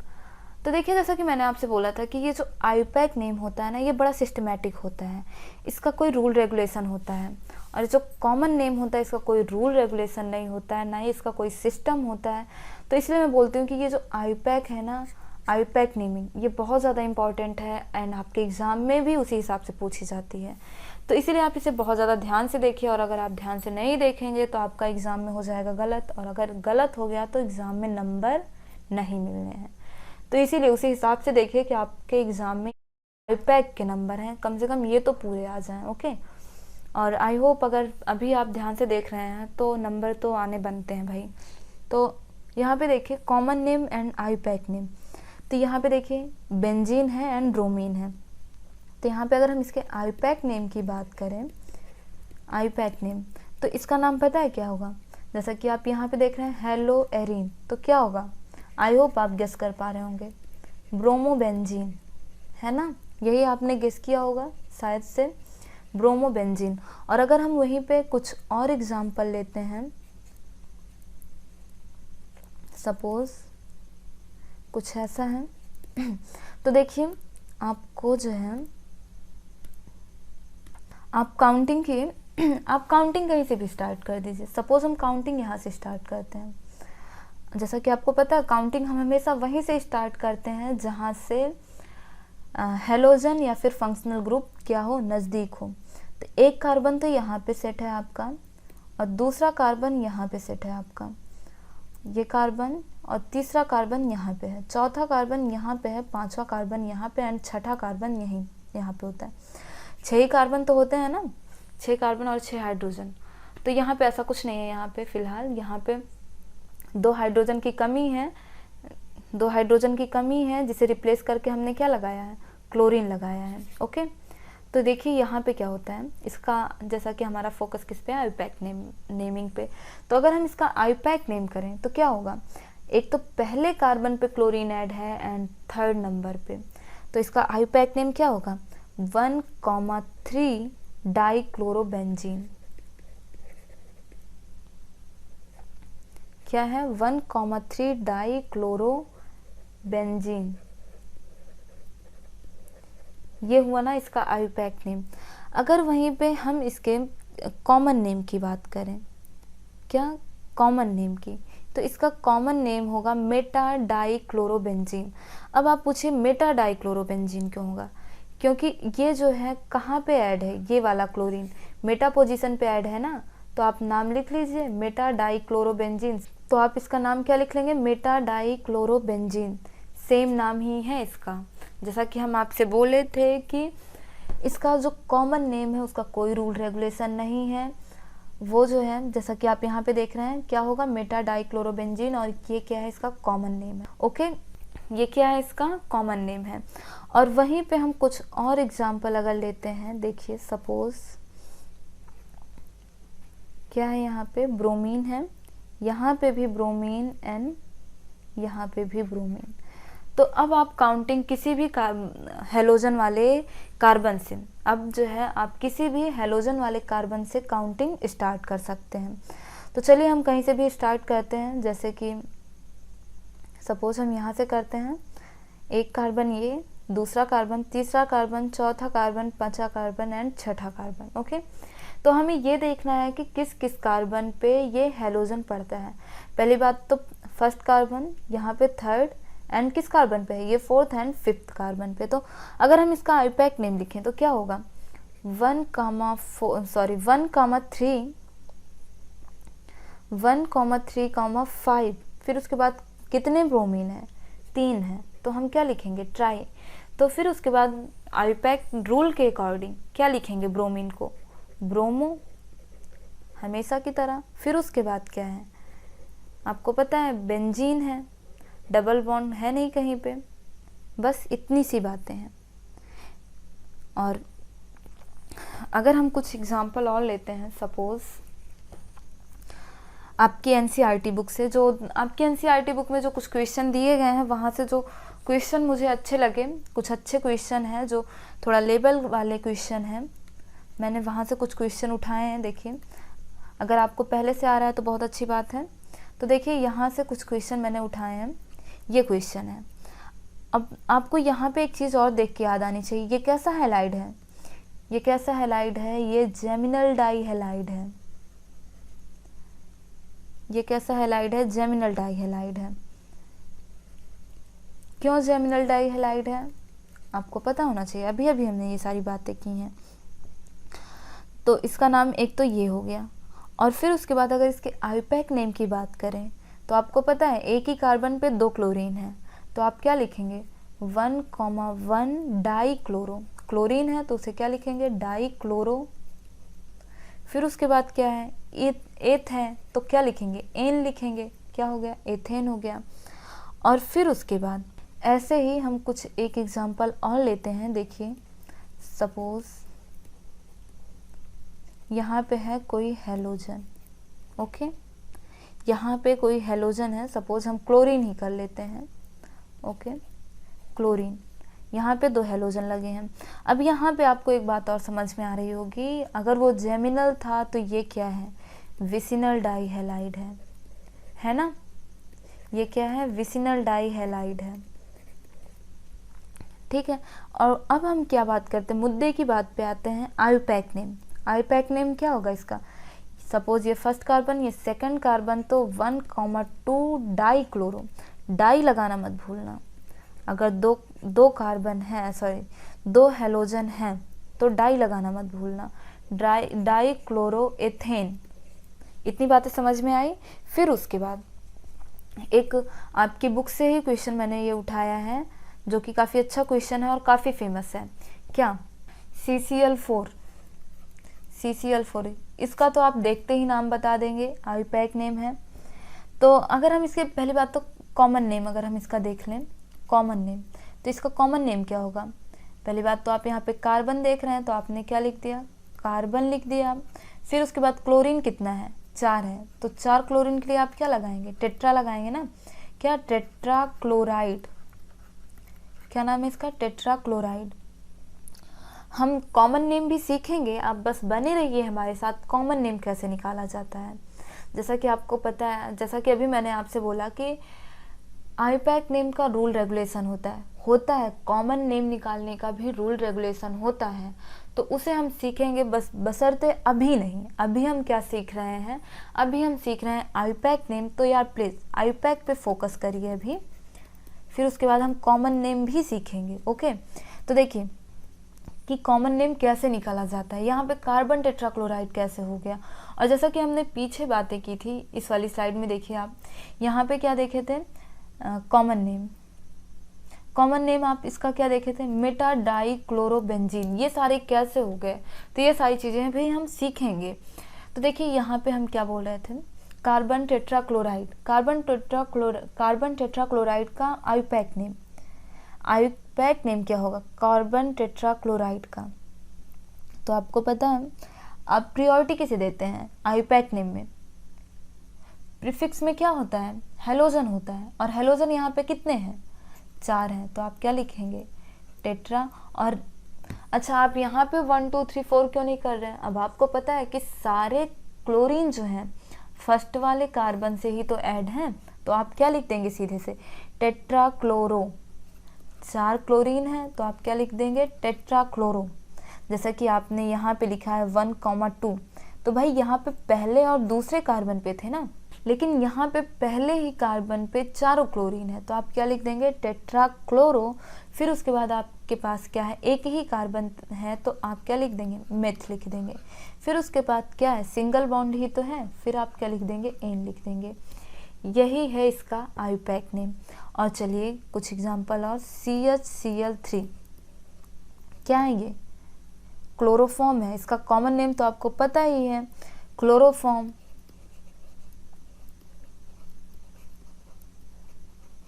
तो देखिए जैसा कि मैंने आपसे बोला था कि ये जो आईयूपैक नेम होता है ना, ये बड़ा सिस्टमेटिक होता है, इसका कोई रूल रेगुलेशन होता है। और जो कॉमन नेम होता है इसका कोई रूल रेगुलेशन नहीं होता है, ना ही इसका कोई सिस्टम होता है। तो इसलिए मैं बोलती हूँ कि ये जो आईयूपैक है ना, आईयूपैक नेमिंग, ये बहुत ज़्यादा इंपॉर्टेंट है एंड आपके एग्ज़ाम में भी उसी हिसाब से पूछी जाती है। तो इसीलिए आप इसे बहुत ज़्यादा ध्यान से देखिए, और अगर आप ध्यान से नहीं देखेंगे तो आपका एग्ज़ाम में हो जाएगा गलत, और अगर गलत हो गया तो एग्ज़ाम में नंबर नहीं मिलने हैं। तो इसीलिए उसी हिसाब से देखिए कि आपके एग्ज़ाम में आईयूपैक के नंबर हैं, कम से कम ये तो पूरे आ जाएं। ओके, और आई होप अगर अभी आप ध्यान से देख रहे हैं तो नंबर तो आने बनते हैं भाई। तो यहाँ पे देखिए common name and IUPAC name, तो यहाँ पे देखिए बेंजीन है एंड ब्रोमीन है। तो यहाँ पे अगर हम इसके आईयूपैक नेम की बात करें, आईयूपैक नेम, तो इसका नाम पता है क्या होगा, जैसा कि आप यहाँ पे देख रहे हैं हेलो एरीन, तो क्या होगा, आई होप आप गेस कर पा रहे होंगे, ब्रोमोबेंजीन, है ना, यही आपने गेस किया होगा शायद से, ब्रोमोबेंजीन। और अगर हम वहीं पे कुछ और एग्जाम्पल लेते हैं, सपोज कुछ ऐसा है तो देखिए आपको जो है, आप काउंटिंग कहीं से भी स्टार्ट कर दीजिए। सपोज हम काउंटिंग यहाँ से स्टार्ट करते हैं, जैसा कि आपको पता है काउंटिंग हम हमेशा वहीं से स्टार्ट करते हैं जहाँ से हेलोजन या फिर फंक्शनल ग्रुप क्या हो, नज़दीक हो। तो एक कार्बन तो यहाँ पे सेट है आपका, और दूसरा कार्बन यहाँ पे सेट है आपका, ये कार्बन, और तीसरा कार्बन यहाँ पे है, चौथा कार्बन यहाँ पे है, पांचवा कार्बन यहाँ पे, एंड छठा कार्बन यहाँ पे होता है। 6 कार्बन तो होते हैं ना, 6 कार्बन और 6 हाइड्रोजन। तो यहाँ पे ऐसा कुछ नहीं है, यहाँ पे फिलहाल यहाँ पे 2 हाइड्रोजन की कमी है, 2 हाइड्रोजन की कमी है, जिसे रिप्लेस करके हमने क्या लगाया है, क्लोरीन लगाया है। ओके, तो देखिए यहाँ पे क्या होता है, इसका जैसा कि हमारा फोकस किस पे है, आईयूपैक नेमिंग पे। तो अगर हम इसका आईयूपैक नेम करें तो क्या होगा, एक तो पहले कार्बन पे क्लोरीन ऐड है एंड 3rd नंबर पे, तो इसका आईयूपैक नेम क्या होगा, 1,3 डाइक्लोरोबेंजीन। क्या है, 1,3 डाइक्लोरोबेंजीन, ये हुआ ना इसका आईयूपैक नेम। अगर वहीं पे हम इसके कॉमन नेम की बात करें, क्या कॉमन नेम की, तो इसका कॉमन नेम होगा मेटा डाइक्लोरोबेंजीन। अब आप पूछिए मेटा डाइक्लोरोबेंजीन क्यों होगा, क्योंकि ये जो है कहाँ पे ऐड है, ये वाला क्लोरीन मेटा पोजीशन पे ऐड है ना, तो आप नाम लिख लीजिए मेटा डाइक्लोरोबेंजीन। तो आप इसका नाम क्या लिख लेंगे, मेटा डाइक्लोरोबेंजीन, सेम नाम ही है इसका। जैसा कि हम आपसे बोले थे कि इसका जो कॉमन नेम है उसका कोई रूल रेगुलेशन नहीं है। वो जो है जैसा कि आप यहाँ पे देख रहे हैं क्या होगा, मेटा डाइक्लोरोबेंजीन, और ये क्या है, इसका कॉमन नेम है। ओके, ये क्या है, इसका कॉमन नेम है। और वहीं पे हम कुछ और एग्जाम्पल अगर लेते हैं, देखिए सपोज क्या है, यहाँ पे ब्रोमीन है, यहाँ पे भी ब्रोमीन एंड यहाँ पे भी ब्रोमीन। तो अब आप काउंटिंग किसी भी हेलोजन वाले कार्बन से, अब जो है आप किसी भी हेलोजन वाले कार्बन से काउंटिंग स्टार्ट कर सकते हैं। तो चलिए हम कहीं से भी स्टार्ट करते हैं, जैसे कि सपोज हम यहाँ से करते हैं, एक कार्बन ये, दूसरा कार्बन, तीसरा कार्बन, चौथा कार्बन, पांचवा कार्बन एंड छठा कार्बन। ओके, तो हमें ये देखना है कि किस किस कार्बन पे ये हेलोजन पड़ता है। पहली बात तो फर्स्ट कार्बन, यहाँ पे थर्ड, एंड किस कार्बन पे है, ये फोर्थ एंड फिफ्थ कार्बन पे। तो अगर हम इसका आईपैक नेम लिखें तो क्या होगा, 1,3,5, फिर उसके बाद कितने ब्रोमीन है, 3 है, तो हम क्या लिखेंगे, ट्राई। तो फिर उसके बाद आईपैक रूल के अकॉर्डिंग क्या लिखेंगे, ब्रोमीन को ब्रोमो, हमेशा की तरह। फिर उसके बाद क्या है, आपको पता है बेंजीन है, डबल बॉन्ड है नहीं कहीं पे, बस इतनी सी बातें हैं। और अगर हम कुछ एग्जांपल और लेते हैं, सपोज आपकी एनसीईआरटी बुक से, जो आपकी एनसीईआरटी बुक में जो कुछ क्वेश्चन दिए गए हैं, वहाँ से जो क्वेश्चन मुझे अच्छे लगे, कुछ अच्छे क्वेश्चन हैं जो थोड़ा लेवल वाले क्वेश्चन हैं, मैंने वहाँ से कुछ क्वेश्चन उठाए हैं। देखिए, अगर आपको पहले से आ रहा है तो बहुत अच्छी बात है। तो देखिए यहाँ से कुछ क्वेश्चन मैंने उठाए हैं, ये क्वेश्चन है। अब आपको यहाँ पे एक चीज़ और देख के याद आनी चाहिए, ये कैसा हैलाइड है, ये कैसा हैलाइड है, ये जेमिनल डाई हैलाइड है। ये कैसा हैलाइड है, जेमिनल डाई हैलाइड है। क्यों जेमिनल डाई हैलाइड है, आपको पता होना चाहिए, अभी अभी हमने ये सारी बातें की हैं। तो इसका नाम एक तो ये हो गया, और फिर उसके बाद अगर इसके आईपैक नेम की बात करें तो आपको पता है एक ही कार्बन पे 2 क्लोरीन है, तो आप क्या लिखेंगे, 1,1 डाई क्लोरो, क्लोरीन है तो उसे क्या लिखेंगे, डाई क्लोरो। फिर उसके बाद क्या है, एथ है तो क्या लिखेंगे, एन लिखेंगे, क्या हो गया, एथेन हो गया। और फिर उसके बाद ऐसे ही हम कुछ एक एग्जांपल और लेते हैं। देखिए सपोज यहाँ पे है कोई हेलोजन, ओके, यहाँ पे कोई हेलोजन है, सपोज हम क्लोरीन ही कर लेते हैं, ओके, क्लोरीन, यहाँ पे 2 हेलोजन लगे हैं। अब यहाँ पे आपको एक बात और समझ में आ रही होगी, अगर वो जेमिनल था तो ये क्या है, विसिनल डाई हैलाइड है ना, ये क्या है, विसिनल डाई हैलाइड है, ठीक है। और अब हम क्या बात करते हैं, मुद्दे की बात पे आते हैं, आईपैक नेम। आईपैक नेम क्या होगा इसका, सपोज ये फर्स्ट कार्बन, ये सेकंड कार्बन, तो 1,2 डाई क्लोरो, डाई लगाना मत भूलना। अगर दो कार्बन है, सॉरी 2 हेलोजन हैं तो डाई लगाना मत भूलना, डाई क्लोरो एथेन। इतनी बातें समझ में आई। फिर उसके बाद एक आपकी बुक से ही क्वेश्चन मैंने ये उठाया है जो कि काफ़ी अच्छा क्वेश्चन है और काफ़ी फेमस है, क्या, CCl4, इसका तो आप देखते ही नाम बता देंगे, आईपैक नेम है। तो अगर हम इसके पहली बात तो कॉमन नेम अगर हम इसका देख लें, कॉमन नेम, तो इसका कॉमन नेम क्या होगा, पहली बात तो आप यहाँ पे कार्बन देख रहे हैं तो आपने क्या लिख दिया, कार्बन लिख दिया। फिर उसके बाद क्लोरीन कितना है, 4 है, तो 4 क्लोरीन के लिए आप क्या लगाएंगे, टेट्रा लगाएंगे ना, क्या, टेट्रा क्लोराइड, क्या नाम है इसका, टेट्रा क्लोराइड। हम कॉमन नेम भी सीखेंगे, आप बस बने रहिए हमारे साथ, कॉमन नेम कैसे निकाला जाता है। जैसा कि आपको पता है, जैसा कि अभी मैंने आपसे बोला कि आईपैक नेम का रूल रेगुलेशन होता है, कॉमन नेम निकालने का भी रूल रेगुलेशन होता है, तो उसे हम सीखेंगे, बस बशर्ते अभी नहीं। अभी हम क्या सीख रहे हैं, अभी हम सीख रहे हैं आईपैक नेम, तो यार प्लीज़ आईपैक पे फोकस करिए अभी। फिर उसके बाद हम कॉमन नेम भी सीखेंगे, ओके। तो देखिए कि कॉमन नेम कैसे निकाला जाता है, यहाँ पे कार्बन टेट्राक्लोराइड कैसे हो गया। और जैसा कि हमने पीछे बातें की थी, इस वाली स्लाइड में देखिए आप, यहाँ पे क्या देखे थे, कॉमन नेम। कॉमन नेम आप इसका क्या देखे थे, मेटा डाइक्लोरोबेंजीन। ये सारे कैसे हो गए, तो ये सारी चीज़ें भी हम सीखेंगे। तो देखिए यहाँ पे हम क्या बोल रहे थे, कार्बन टेट्राक्लोराइड। कार्बन टेट्राक्लोराइड का आयुपैक नेम क्या होगा, कार्बन टेट्राक्लोराइड का। तो आपको पता है आप प्रायोरिटी किसे देते हैं आयुपैक नेम में, प्रीफिक्स में क्या होता है, हेलोजन होता है, और हेलोजन यहाँ पे कितने हैं, 4 हैं। तो आप क्या लिखेंगे, टेट्रा। और अच्छा, आप यहाँ पे 1 2 3 4 क्यों नहीं कर रहे हैं, अब आपको पता है कि सारे क्लोरीन जो हैं फर्स्ट वाले कार्बन से ही तो ऐड हैं, तो आप क्या लिख देंगे सीधे से, टेट्राक्लोरो। 4 क्लोरीन है तो आप क्या लिख देंगे, टेट्राक्लोरो। जैसा कि आपने यहाँ पे लिखा है 1,2, तो भाई यहाँ पे पहले और दूसरे कार्बन पे थे ना, लेकिन यहाँ पे पहले ही कार्बन पे 4 क्लोरीन है, तो आप क्या लिख देंगे, टेट्राक्लोरो। फिर उसके बाद आपके पास क्या है, एक ही कार्बन है, तो आप क्या लिख देंगे, मेथ लिख देंगे। फिर उसके बाद क्या है, सिंगल बॉन्ड ही तो है, फिर आप क्या लिख देंगे, एन लिख देंगे। यही है इसका आयुपैक नेम। और चलिए कुछ एग्जांपल और, CHCl3 क्या है, ये क्लोरोफॉर्म है। इसका कॉमन नेम तो आपको पता ही है, क्लोरोफॉर्म।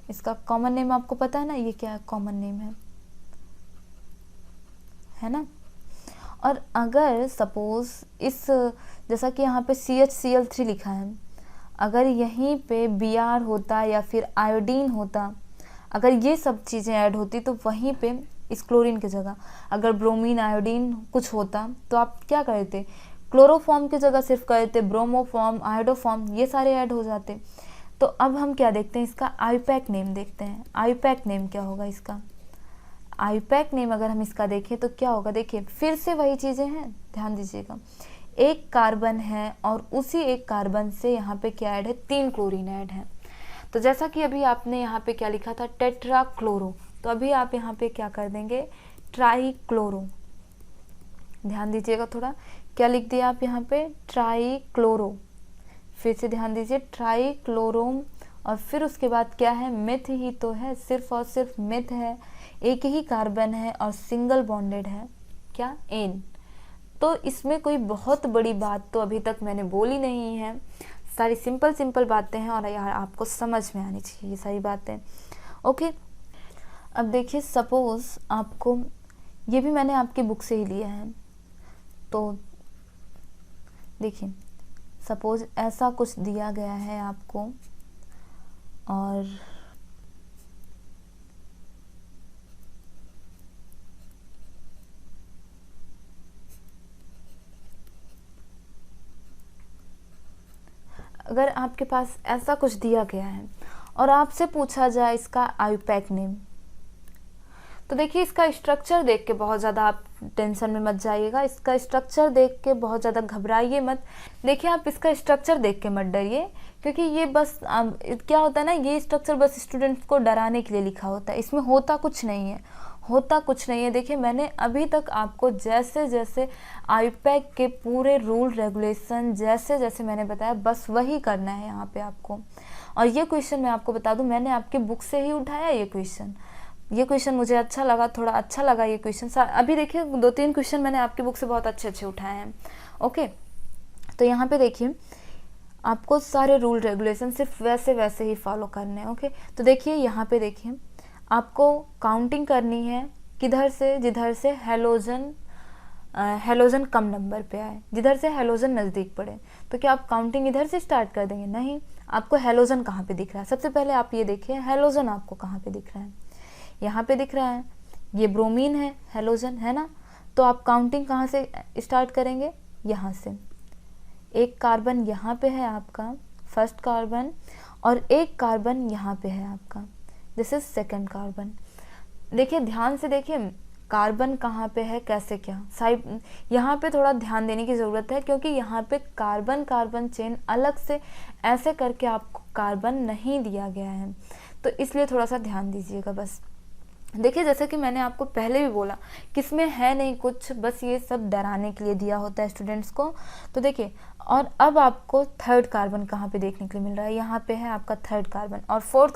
इसका कॉमन नेम आपको पता है ना, ये क्या है, कॉमन नेम है ना। और अगर सपोज इस, जैसा कि यहाँ पे CHCl3 लिखा है, अगर यहीं पे Br होता या फिर आयोडीन होता, अगर ये सब चीज़ें ऐड होती, तो वहीं पे इस क्लोरीन की जगह अगर ब्रोमीन आयोडीन कुछ होता, तो आप क्या करते, क्लोरोफॉर्म की जगह सिर्फ करते ब्रोमोफॉर्म, आयोडोफॉर्म, ये सारे ऐड हो जाते। तो अब हम क्या देखते हैं, इसका आयुपैक नेम देखते हैं। आयुपैक नेम क्या होगा इसका, आयुपैक नेम अगर हम इसका देखें तो क्या होगा, देखिए फिर से वही चीज़ें हैं, ध्यान दीजिएगा। एक कार्बन है और उसी एक कार्बन से यहाँ पे क्या ऐड है, 3 क्लोरीन ऐड है। तो जैसा कि अभी आपने यहाँ पे क्या लिखा था, टेट्राक्लोरो, तो अभी आप यहाँ पे क्या कर देंगे, ट्राइक्लोरो। ध्यान दीजिएगा थोड़ा, क्या लिख दिया आप यहाँ पे, ट्राइक्लोरो। फिर से ध्यान दीजिए, ट्राइक्लोरोम। और फिर उसके बाद क्या है, मेथ ही तो है, सिर्फ और सिर्फ मेथ है, एक ही कार्बन है और सिंगल बॉन्डेड है, क्या, एन। तो इसमें कोई बहुत बड़ी बात तो अभी तक मैंने बोली नहीं है, सारी सिंपल सिंपल बातें हैं और यार आपको समझ में आनी चाहिए ये सारी बातें। ओके, अब देखिए सपोज आपको, ये भी मैंने आपकी बुक से ही लिया है, तो देखिए सपोज ऐसा कुछ दिया गया है आपको, और अगर आपके पास ऐसा कुछ दिया गया है और आपसे पूछा जाए इसका आयुपैक नेम, तो देखिए इसका स्ट्रक्चर देख के बहुत ज़्यादा आप टेंशन में मत जाइएगा, इसका स्ट्रक्चर देख के बहुत ज़्यादा घबराइए मत। देखिए आप इसका स्ट्रक्चर देख के मत डरिए, क्योंकि ये बस क्या होता है ना, ये स्ट्रक्चर बस स्टूडेंट्स को डराने के लिए लिखा होता है, इसमें होता कुछ नहीं है, होता कुछ नहीं है। देखिए मैंने अभी तक आपको जैसे जैसे आयुपैक के पूरे रूल रेगुलेशन जैसे जैसे मैंने बताया, बस वही करना है यहाँ पे आपको। और ये क्वेश्चन मैं आपको बता दूं, मैंने आपकी बुक से ही उठाया ये क्वेश्चन मुझे अच्छा लगा, थोड़ा अच्छा लगा ये क्वेश्चन। अभी देखिए 2-3 क्वेश्चन मैंने आपकी बुक से बहुत अच्छे अच्छे उठाए हैं। ओके, तो यहाँ पे देखिए आपको सारे रूल रेगुलेशन सिर्फ वैसे वैसे ही फॉलो करने हैं। ओके, तो देखिए यहाँ पे देखिए आपको काउंटिंग करनी है किधर से, जिधर से हेलोजन कम नंबर पे आए, जिधर से हेलोजन नज़दीक पड़े। तो क्या आप काउंटिंग इधर से स्टार्ट कर देंगे, नहीं, आपको हेलोजन कहाँ पे दिख रहा है, सबसे पहले आप ये देखिए हेलोजन आपको कहाँ पे दिख रहा है, यहाँ पे दिख रहा है, ये ब्रोमीन है, हेलोजन है ना। तो आप काउंटिंग कहाँ से स्टार्ट करेंगे, यहाँ से। एक कार्बन यहाँ पे है आपका, फर्स्ट कार्बन, और एक कार्बन यहाँ पे है आपका, दिस इज सेकेंड कार्बन। देखिए ध्यान से देखिए कार्बन कहाँ पे है, कैसे क्या साइड, यहाँ पे थोड़ा ध्यान देने की ज़रूरत है, क्योंकि यहाँ पे कार्बन कार्बन चेन अलग से ऐसे करके आपको कार्बन नहीं दिया गया है, तो इसलिए थोड़ा सा ध्यान दीजिएगा बस। देखिए जैसे कि मैंने आपको पहले भी बोला कि इसमें है नहीं कुछ, बस ये सब डराने के लिए दिया होता है स्टूडेंट्स को। तो देखिए और अब आपको थर्ड कार्बन कहाँ पे देखने के लिए मिल रहा है, यहाँ पे है आपका थर्ड कार्बन। और फोर्थ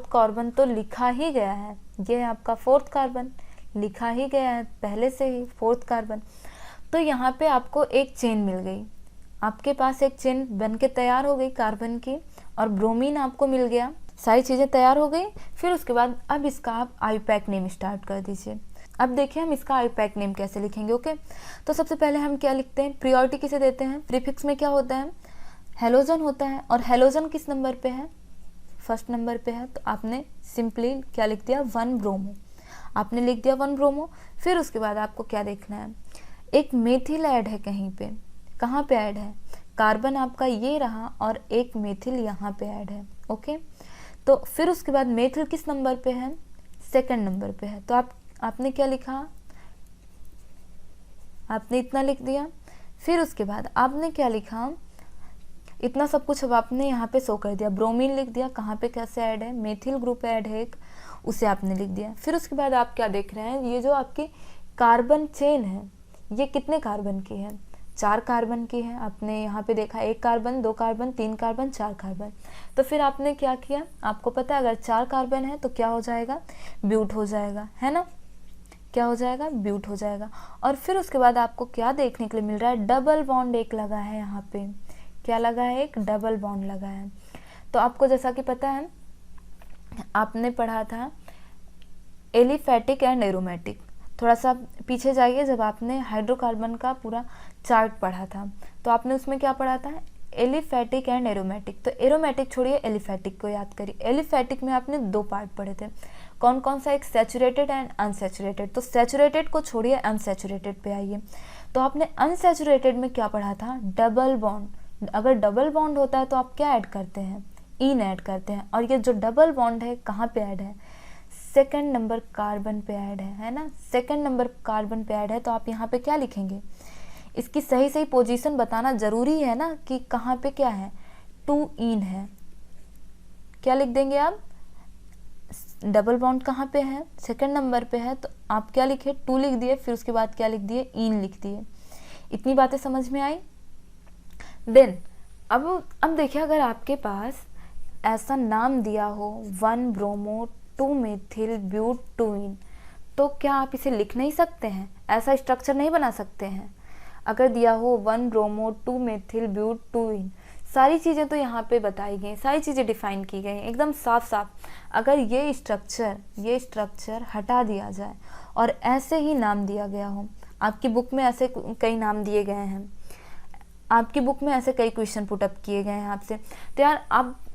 कार्बन तो लिखा ही गया है, ये है आपका फोर्थ कार्बन, लिखा ही गया है पहले से ही फोर्थ कार्बन। तो यहाँ पे आपको एक चेन मिल गई, आपके पास एक चेन बन के तैयार हो गई कार्बन की, और ब्रोमीन आपको मिल गया, सारी चीज़ें तैयार हो गई। फिर उसके बाद अब इसका आप आईयूपैक नेम स्टार्ट कर दीजिए। अब देखिए हम इसका आईयूपैक नेम कैसे लिखेंगे। ओके, तो सबसे पहले हम क्या लिखते हैं, प्रियोरिटी किसे देते हैं, प्रीफिक्स में क्या होता है, हेलोजन होता है, और हेलोजन किस नंबर पे है, फर्स्ट नंबर पे है। तो आपने सिंपली क्या लिख दिया, 1 ब्रोमो, आपने लिख दिया 1 ब्रोमो। फिर उसके बाद आपको क्या देखना है, एक मेथिल ऐड है कहीं पे, कहाँ पे ऐड है, कार्बन आपका ये रहा और एक मेथिल यहाँ पे ऐड है। ओके, तो फिर उसके बाद मेथिल किस नंबर पे है, सेकंड नंबर पे है। तो आपने क्या लिखा, आपने इतना लिख दिया। फिर उसके बाद आपने क्या लिखा, इतना सब कुछ अब आपने यहाँ पे शो कर दिया, ब्रोमीन लिख दिया, कहाँ पे कैसे ऐड है, मेथिल ग्रुप ऐड है एक, उसे आपने लिख दिया। फिर उसके बाद आप क्या देख रहे हैं, ये जो आपकी कार्बन चेन है ये कितने कार्बन की है, 4 कार्बन की है। आपने यहाँ पे देखा 1 कार्बन, 2 कार्बन, 3 कार्बन, 4 कार्बन। तो फिर आपने क्या किया, आपको पता है अगर 4 कार्बन है तो क्या हो जाएगा, ब्यूट हो जाएगा, है ना, क्या हो जाएगा, ब्यूट हो जाएगा। और फिर उसके बाद आपको क्या देखने के लिए मिल रहा है, डबल बॉन्ड एक लगा है यहाँ पे, क्या लगा है, एक डबल बॉन्ड लगा है। तो आपको जैसा कि पता है आपने पढ़ा था एलिफैटिक एंड एरोमेटिक, थोड़ा सा पीछे जाइए, जब आपने हाइड्रोकार्बन का पूरा चार्ट पढ़ा था तो आपने उसमें क्या पढ़ा था, एलिफैटिक एंड एरोमेटिक। तो एरोमेटिक छोड़िए, एलिफैटिक को याद करिए। एलिफैटिक में आपने 2 पार्ट पढ़े थे, कौन कौन सा, एक सैचुरेटेड एंड अनसैचुरेटेड। तो सैचुरेटेड को छोड़िए, अनसैचुरेटेड पे आइए। तो आपने अनसैचुरेटेड में क्या पढ़ा था, डबल बॉन्ड। अगर डबल बॉन्ड होता है तो आप क्या ऐड करते हैं, इन ऐड करते हैं। और ये जो डबल बॉन्ड है कहाँ पे ऐड है, सेकंड नंबर कार्बन पे ऐड है ना, सेकंड नंबर कार्बन पे ऐड है। तो आप यहाँ पे क्या लिखेंगे, इसकी सही सही पोजीशन बताना जरूरी है ना, कि कहाँ पे क्या है, 2 इन है, क्या लिख देंगे आप, डबल बॉन्ड कहाँ पे है, सेकंड नंबर पे है। तो आप क्या लिखे, 2 लिख दिए, फिर उसके बाद क्या लिख दिए, इन लिख दिए। इतनी बातें समझ में आई। देन अब देखिए, अगर आपके पास ऐसा नाम दिया हो 1 ब्रोमो 2 मेथिल ब्यूट 2 इन, तो क्या आप इसे लिख नहीं सकते हैं, ऐसा स्ट्रक्चर नहीं बना सकते हैं। अगर दिया हो 1 ब्रोमो 2 मेथिल ब्यूट 2 इन, सारी चीज़ें तो यहाँ पे बताई गई, सारी चीज़ें डिफाइन की गई एकदम साफ साफ। अगर ये स्ट्रक्चर हटा दिया जाए और ऐसे ही नाम दिया गया हो, आपकी बुक में ऐसे कई नाम दिए गए हैं, आपकी बुक में ऐसे कई क्वेश्चन पुटअप किए गए हैं आपसे, तो यार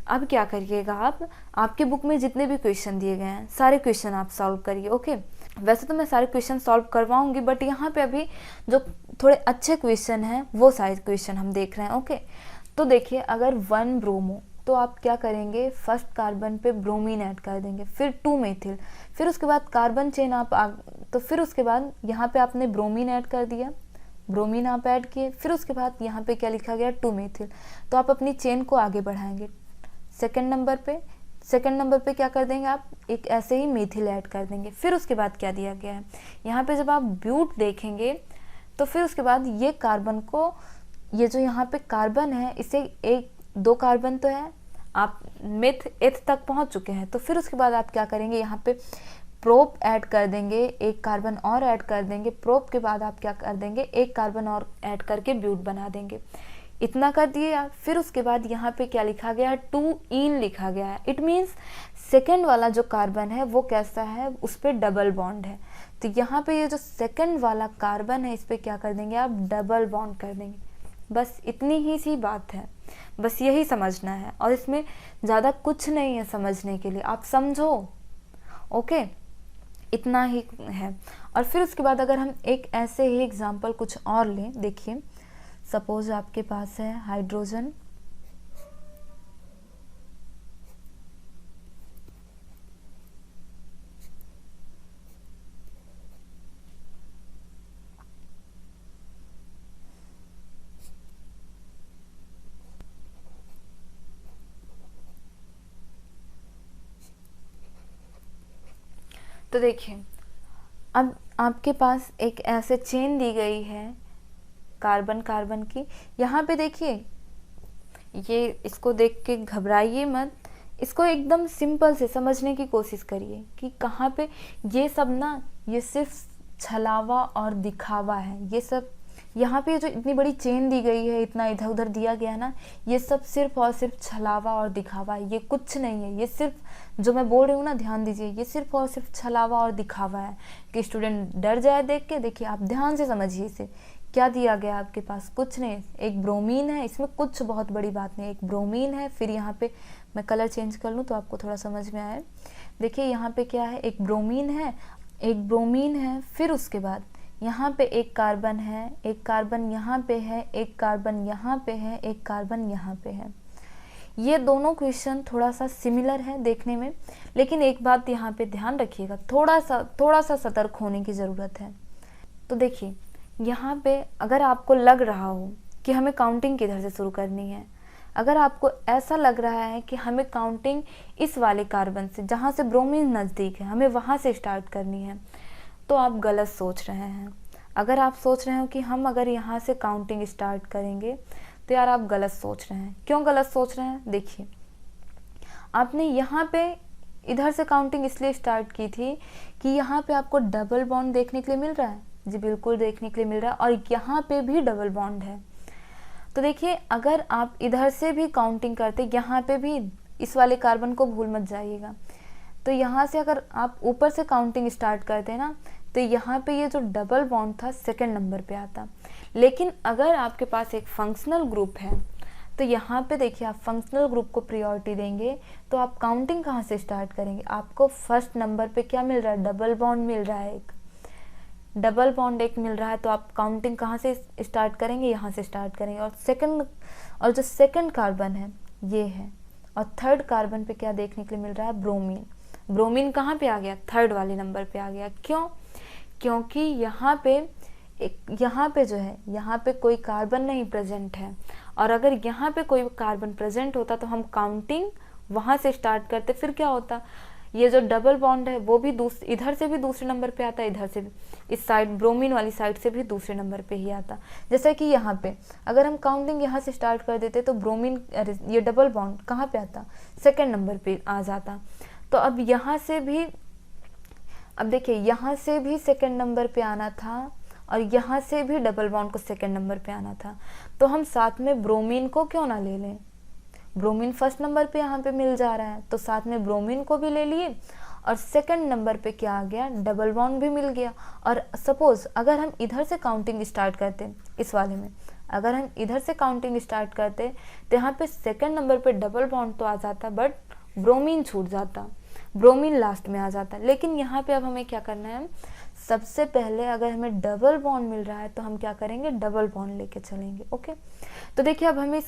अब क्या करिएगा, आपके बुक में जितने भी क्वेश्चन दिए गए हैं सारे क्वेश्चन आप सॉल्व करिए। ओके, वैसे तो मैं सारे क्वेश्चन सॉल्व करवाऊंगी, बट यहाँ पे अभी जो थोड़े अच्छे क्वेश्चन हैं वो सारे क्वेश्चन हम देख रहे हैं। ओके, तो देखिए, अगर 1 ब्रोमो, तो आप क्या करेंगे, फर्स्ट कार्बन पे ब्रोमीन ऐड कर देंगे, फिर 2 मेथिल, फिर उसके बाद कार्बन चेन तो फिर उसके बाद यहाँ पे आपने ब्रोमीन ऐड कर दिया, ब्रोमीन आप ऐड किए, फिर उसके बाद यहाँ पे क्या लिखा गया, 2 मेथिल। तो आप अपनी चेन को आगे बढ़ाएंगे, सेकंड नंबर पे क्या कर देंगे आप, एक ऐसे ही मेथिल ऐड कर देंगे। फिर उसके बाद क्या दिया गया है, यहाँ पे जब आप ब्यूट देखेंगे तो फिर उसके बाद ये कार्बन को, ये जो यहाँ पे कार्बन है, इसे 1-2 कार्बन तो है, आप एथ तक पहुँच चुके हैं। तो फिर उसके बाद आप क्या करेंगे, यहाँ पे प्रोप ऐड कर देंगे, 1 कार्बन और ऐड कर देंगे, प्रोप के बाद आप क्या कर देंगे, 1 कार्बन और ऐड करके ब्यूट बना देंगे। इतना कर दिए आप। फिर उसके बाद यहाँ पे क्या लिखा गया है, 2 इन लिखा गया है। इट मीन्स सेकेंड वाला जो कार्बन है वो कैसा है, उस पर डबल बॉन्ड है। तो यहाँ पे ये जो सेकेंड वाला कार्बन है इस पर क्या कर देंगे आप, डबल बॉन्ड कर देंगे। बस इतनी ही सी बात है, बस यही समझना है, और इसमें ज़्यादा कुछ नहीं है समझने के लिए, आप समझो। ओके, इतना ही है। और फिर उसके बाद अगर हम एक ऐसे ही एग्जाम्पल कुछ और लें, देखिए सपोज आपके पास है हाइड्रोजन, तो देखिए अब आपके पास एक ऐसे चेन दी गई है कार्बन कार्बन की। यहाँ पे देखिए, ये इसको देख के घबराइए मत, इसको एकदम सिंपल से समझने की कोशिश करिए कि कहाँ पे ये सब ना, ये सिर्फ छलावा और दिखावा है। ये सब यहाँ पे जो इतनी बड़ी चेन दी गई है, इतना इधर उधर दिया गया है ना, ये सब सिर्फ और सिर्फ छलावा और दिखावा है, ये कुछ नहीं है। ये सिर्फ जो मैं बोल रही हूँ ना, ध्यान दीजिए, ये सिर्फ और सिर्फ छलावा और दिखावा है कि स्टूडेंट डर जाए देख के। देखिए आप ध्यान से समझिए इसे, क्या दिया गया आपके पास, कुछ नहीं, एक ब्रोमीन है, इसमें कुछ बहुत बड़ी बात नहीं, एक ब्रोमीन है। फिर यहाँ पे मैं कलर चेंज कर लूँ तो आपको थोड़ा समझ में आए। देखिए यहाँ पे क्या है, एक ब्रोमीन है, एक ब्रोमीन है, फिर उसके बाद यहाँ पे एक कार्बन है, एक कार्बन यहाँ पे है, एक कार्बन यहाँ पे है, एक कार्बन यहाँ पे है। ये दोनों क्वेश्चन थोड़ा सा सिमिलर है देखने में, लेकिन एक बात यहाँ पे ध्यान रखिएगा, थोड़ा सा सतर्क होने की ज़रूरत है। तो देखिए यहाँ पे अगर आपको लग रहा हो कि हमें काउंटिंग किधर से शुरू करनी है, अगर आपको ऐसा लग रहा है कि हमें काउंटिंग इस वाले कार्बन से, जहाँ से ब्रोमीन नज़दीक है, हमें वहाँ से स्टार्ट करनी है, तो आप गलत सोच रहे हैं। अगर आप सोच रहे हो कि हम अगर यहाँ से काउंटिंग स्टार्ट करेंगे, तो यार आप गलत सोच रहे हैं। क्यों गलत सोच रहे हैं? देखिए, आपने यहाँ पे इधर से काउंटिंग इसलिए स्टार्ट की थी कि यहाँ पे आपको डबल बॉन्ड देखने के लिए मिल रहा है। जी बिल्कुल देखने के लिए मिल रहा है, और यहाँ पे भी डबल बॉन्ड है। तो देखिए अगर आप इधर से भी काउंटिंग करते, यहाँ पे भी इस वाले कार्बन को भूल मत जाइएगा, तो यहाँ से अगर आप ऊपर से काउंटिंग स्टार्ट करते हैं ना, तो यहाँ पे ये जो डबल बॉन्ड था सेकंड नंबर पे आता। लेकिन अगर आपके पास एक फंक्शनल ग्रुप है, तो यहाँ पे देखिए आप फंक्शनल ग्रुप को प्रायोरिटी देंगे, तो आप काउंटिंग कहाँ से स्टार्ट करेंगे? आपको फर्स्ट नंबर पे क्या मिल रहा है? डबल बॉन्ड मिल रहा है, एक डबल बॉन्ड एक मिल रहा है, तो आप काउंटिंग कहाँ से स्टार्ट करेंगे? यहाँ से स्टार्ट करेंगे। और जो सेकंड कार्बन है ये है, और थर्ड कार्बन पे क्या देखने के लिए मिल रहा है? ब्रोमीन। ब्रोमीन कहाँ पे आ गया? थर्ड वाले नंबर पे आ गया। क्यों? क्योंकि यहाँ पे जो है, यहाँ पे कोई कार्बन नहीं प्रेजेंट है, और अगर यहाँ पे कोई कार्बन प्रेजेंट होता तो हम काउंटिंग वहाँ से स्टार्ट करते, फिर क्या होता, ये जो डबल बॉन्ड है वो भी इधर से भी दूसरे नंबर पे आता, इधर से भी, इस साइड ब्रोमीन वाली साइड से भी दूसरे नंबर पे ही आता। जैसा कि यहाँ पे अगर हम काउंटिंग यहाँ से स्टार्ट कर देते तो ब्रोमीन, ये डबल बॉन्ड कहाँ पे आता? सेकेंड नंबर पे आ जाता। तो अब यहाँ से भी, अब देखिए यहाँ से भी सेकंड नंबर पे आना था, और यहाँ से भी डबल बॉन्ड को सेकंड नंबर पे आना था, तो हम साथ में ब्रोमीन को क्यों ना ले लें? ब्रोमीन फर्स्ट नंबर पे यहाँ पे मिल जा रहा है, तो साथ में ब्रोमीन को भी ले लिए, और सेकंड नंबर पे क्या आ गया? डबल बॉन्ड भी मिल गया। और सपोज अगर हम इधर से काउंटिंग स्टार्ट करते, इस वाले में अगर हम इधर से काउंटिंग स्टार्ट करते, तो यहाँ पे सेकंड नंबर पे डबल बॉन्ड तो आ जाता, बट ब्रोमीन छूट जाता, ब्रोमीन लास्ट में आ जाता। लेकिन यहाँ पे अब हमें क्या करना है? सबसे पहले अगर हमें डबल बॉन्ड मिल रहा है तो हम क्या करेंगे? डबल बॉन्ड लेके चलेंगे। ओके, तो देखिए अब हमें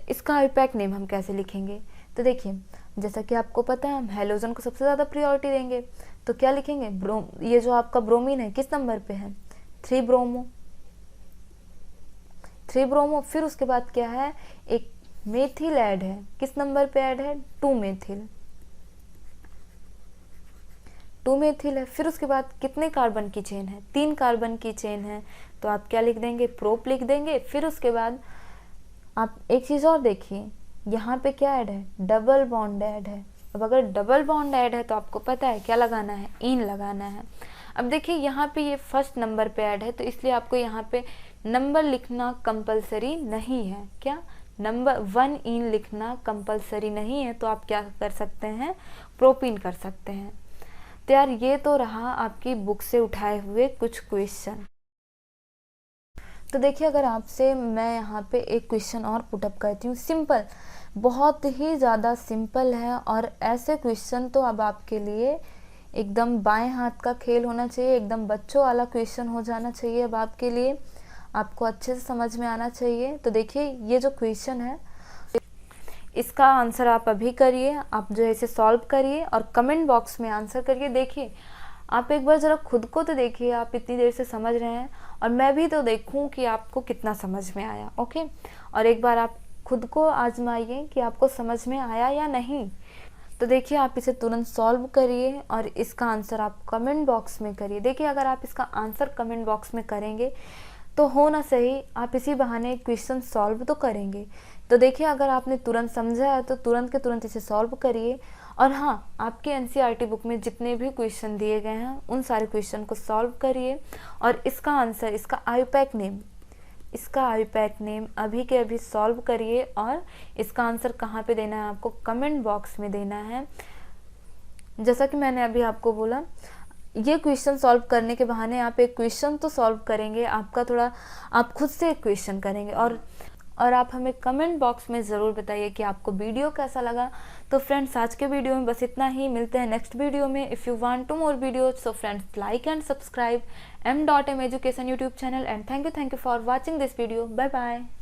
इसका आईपैक नेम हम कैसे लिखेंगे? तो देखिए जैसा कि आपको पता है, हम हेलोजन को सबसे ज़्यादा प्रायोरिटी देंगे, तो क्या लिखेंगे? ये जो आपका ब्रोमीन है किस नंबर पे है? 3 ब्रोमो। फिर उसके बाद क्या है? एक मेथिल ऐड है, किस नंबर पे ऐड है? 2 मेथिल है। फिर उसके बाद कितने कार्बन की चेन है? 3 कार्बन की चेन है, तो आप क्या लिख देंगे? प्रोप लिख देंगे। फिर उसके बाद आप एक चीज़ और देखिए, यहाँ पे क्या ऐड है? डबल बॉन्ड ऐड है। अब अगर डबल बॉन्ड ऐड है तो आपको पता है क्या लगाना है? इन लगाना है। अब देखिए यहाँ पे ये फर्स्ट नंबर पे ऐड है, तो इसलिए आपको यहाँ पे नंबर लिखना कंपलसरी नहीं है। क्या? नंबर 1 इन लिखना कंपलसरी नहीं है, तो आप क्या कर सकते हैं? प्रोपीन कर सकते हैं। तो यार ये तो रहा आपकी बुक से उठाए हुए कुछ क्वेश्चन। तो देखिए अगर आपसे मैं यहाँ पे एक क्वेश्चन और पुटअप करती हूँ, सिंपल, बहुत ही ज़्यादा सिंपल है, और ऐसे क्वेश्चन तो अब आपके लिए एकदम बाएं हाथ का खेल होना चाहिए, एकदम बच्चों वाला क्वेश्चन हो जाना चाहिए अब आपके लिए, आपको अच्छे से समझ में आना चाहिए। तो देखिए ये जो क्वेश्चन है, इसका आंसर आप अभी करिए, आप जो है इसे सॉल्व करिए और कमेंट बॉक्स में आंसर करिए। देखिए आप एक बार ज़रा खुद को तो देखिए, आप इतनी देर से समझ रहे हैं, और मैं भी तो देखूं कि आपको कितना समझ में आया। ओके, और एक बार आप खुद को आजमाइए कि आपको समझ में आया या नहीं। तो देखिए आप इसे तुरंत सॉल्व करिए और इसका आंसर आप कमेंट बॉक्स में करिए। देखिए अगर आप इसका आंसर कमेंट बॉक्स में करेंगे तो हो ना सही आप इसी बहाने क्वेश्चन सॉल्व तो करेंगे। तो देखिए अगर आपने तुरंत समझा है तो तुरंत के तुरंत इसे सॉल्व करिए। और हाँ, आपके एनसीईआरटी बुक में जितने भी क्वेश्चन दिए गए हैं उन सारे क्वेश्चन को सॉल्व करिए और इसका आंसर, इसका आईपैक नेम अभी के अभी सॉल्व करिए और इसका आंसर कहाँ पे देना है आपको, कमेंट बॉक्स में देना है। जैसा कि मैंने अभी आपको बोला, ये क्वेश्चन सॉल्व करने के बहाने आप एक क्वेश्चन तो सॉल्व करेंगे, आपका थोड़ा आप खुद से एक क्वेश्चन करेंगे और आप हमें कमेंट बॉक्स में ज़रूर बताइए कि आपको वीडियो कैसा लगा। तो फ्रेंड्स आज के वीडियो में बस इतना ही, मिलते हैं नेक्स्ट वीडियो में। If you want to more videos so friends like and subscribe m.m education YouTube channel and thank you for watching this video. Bye bye.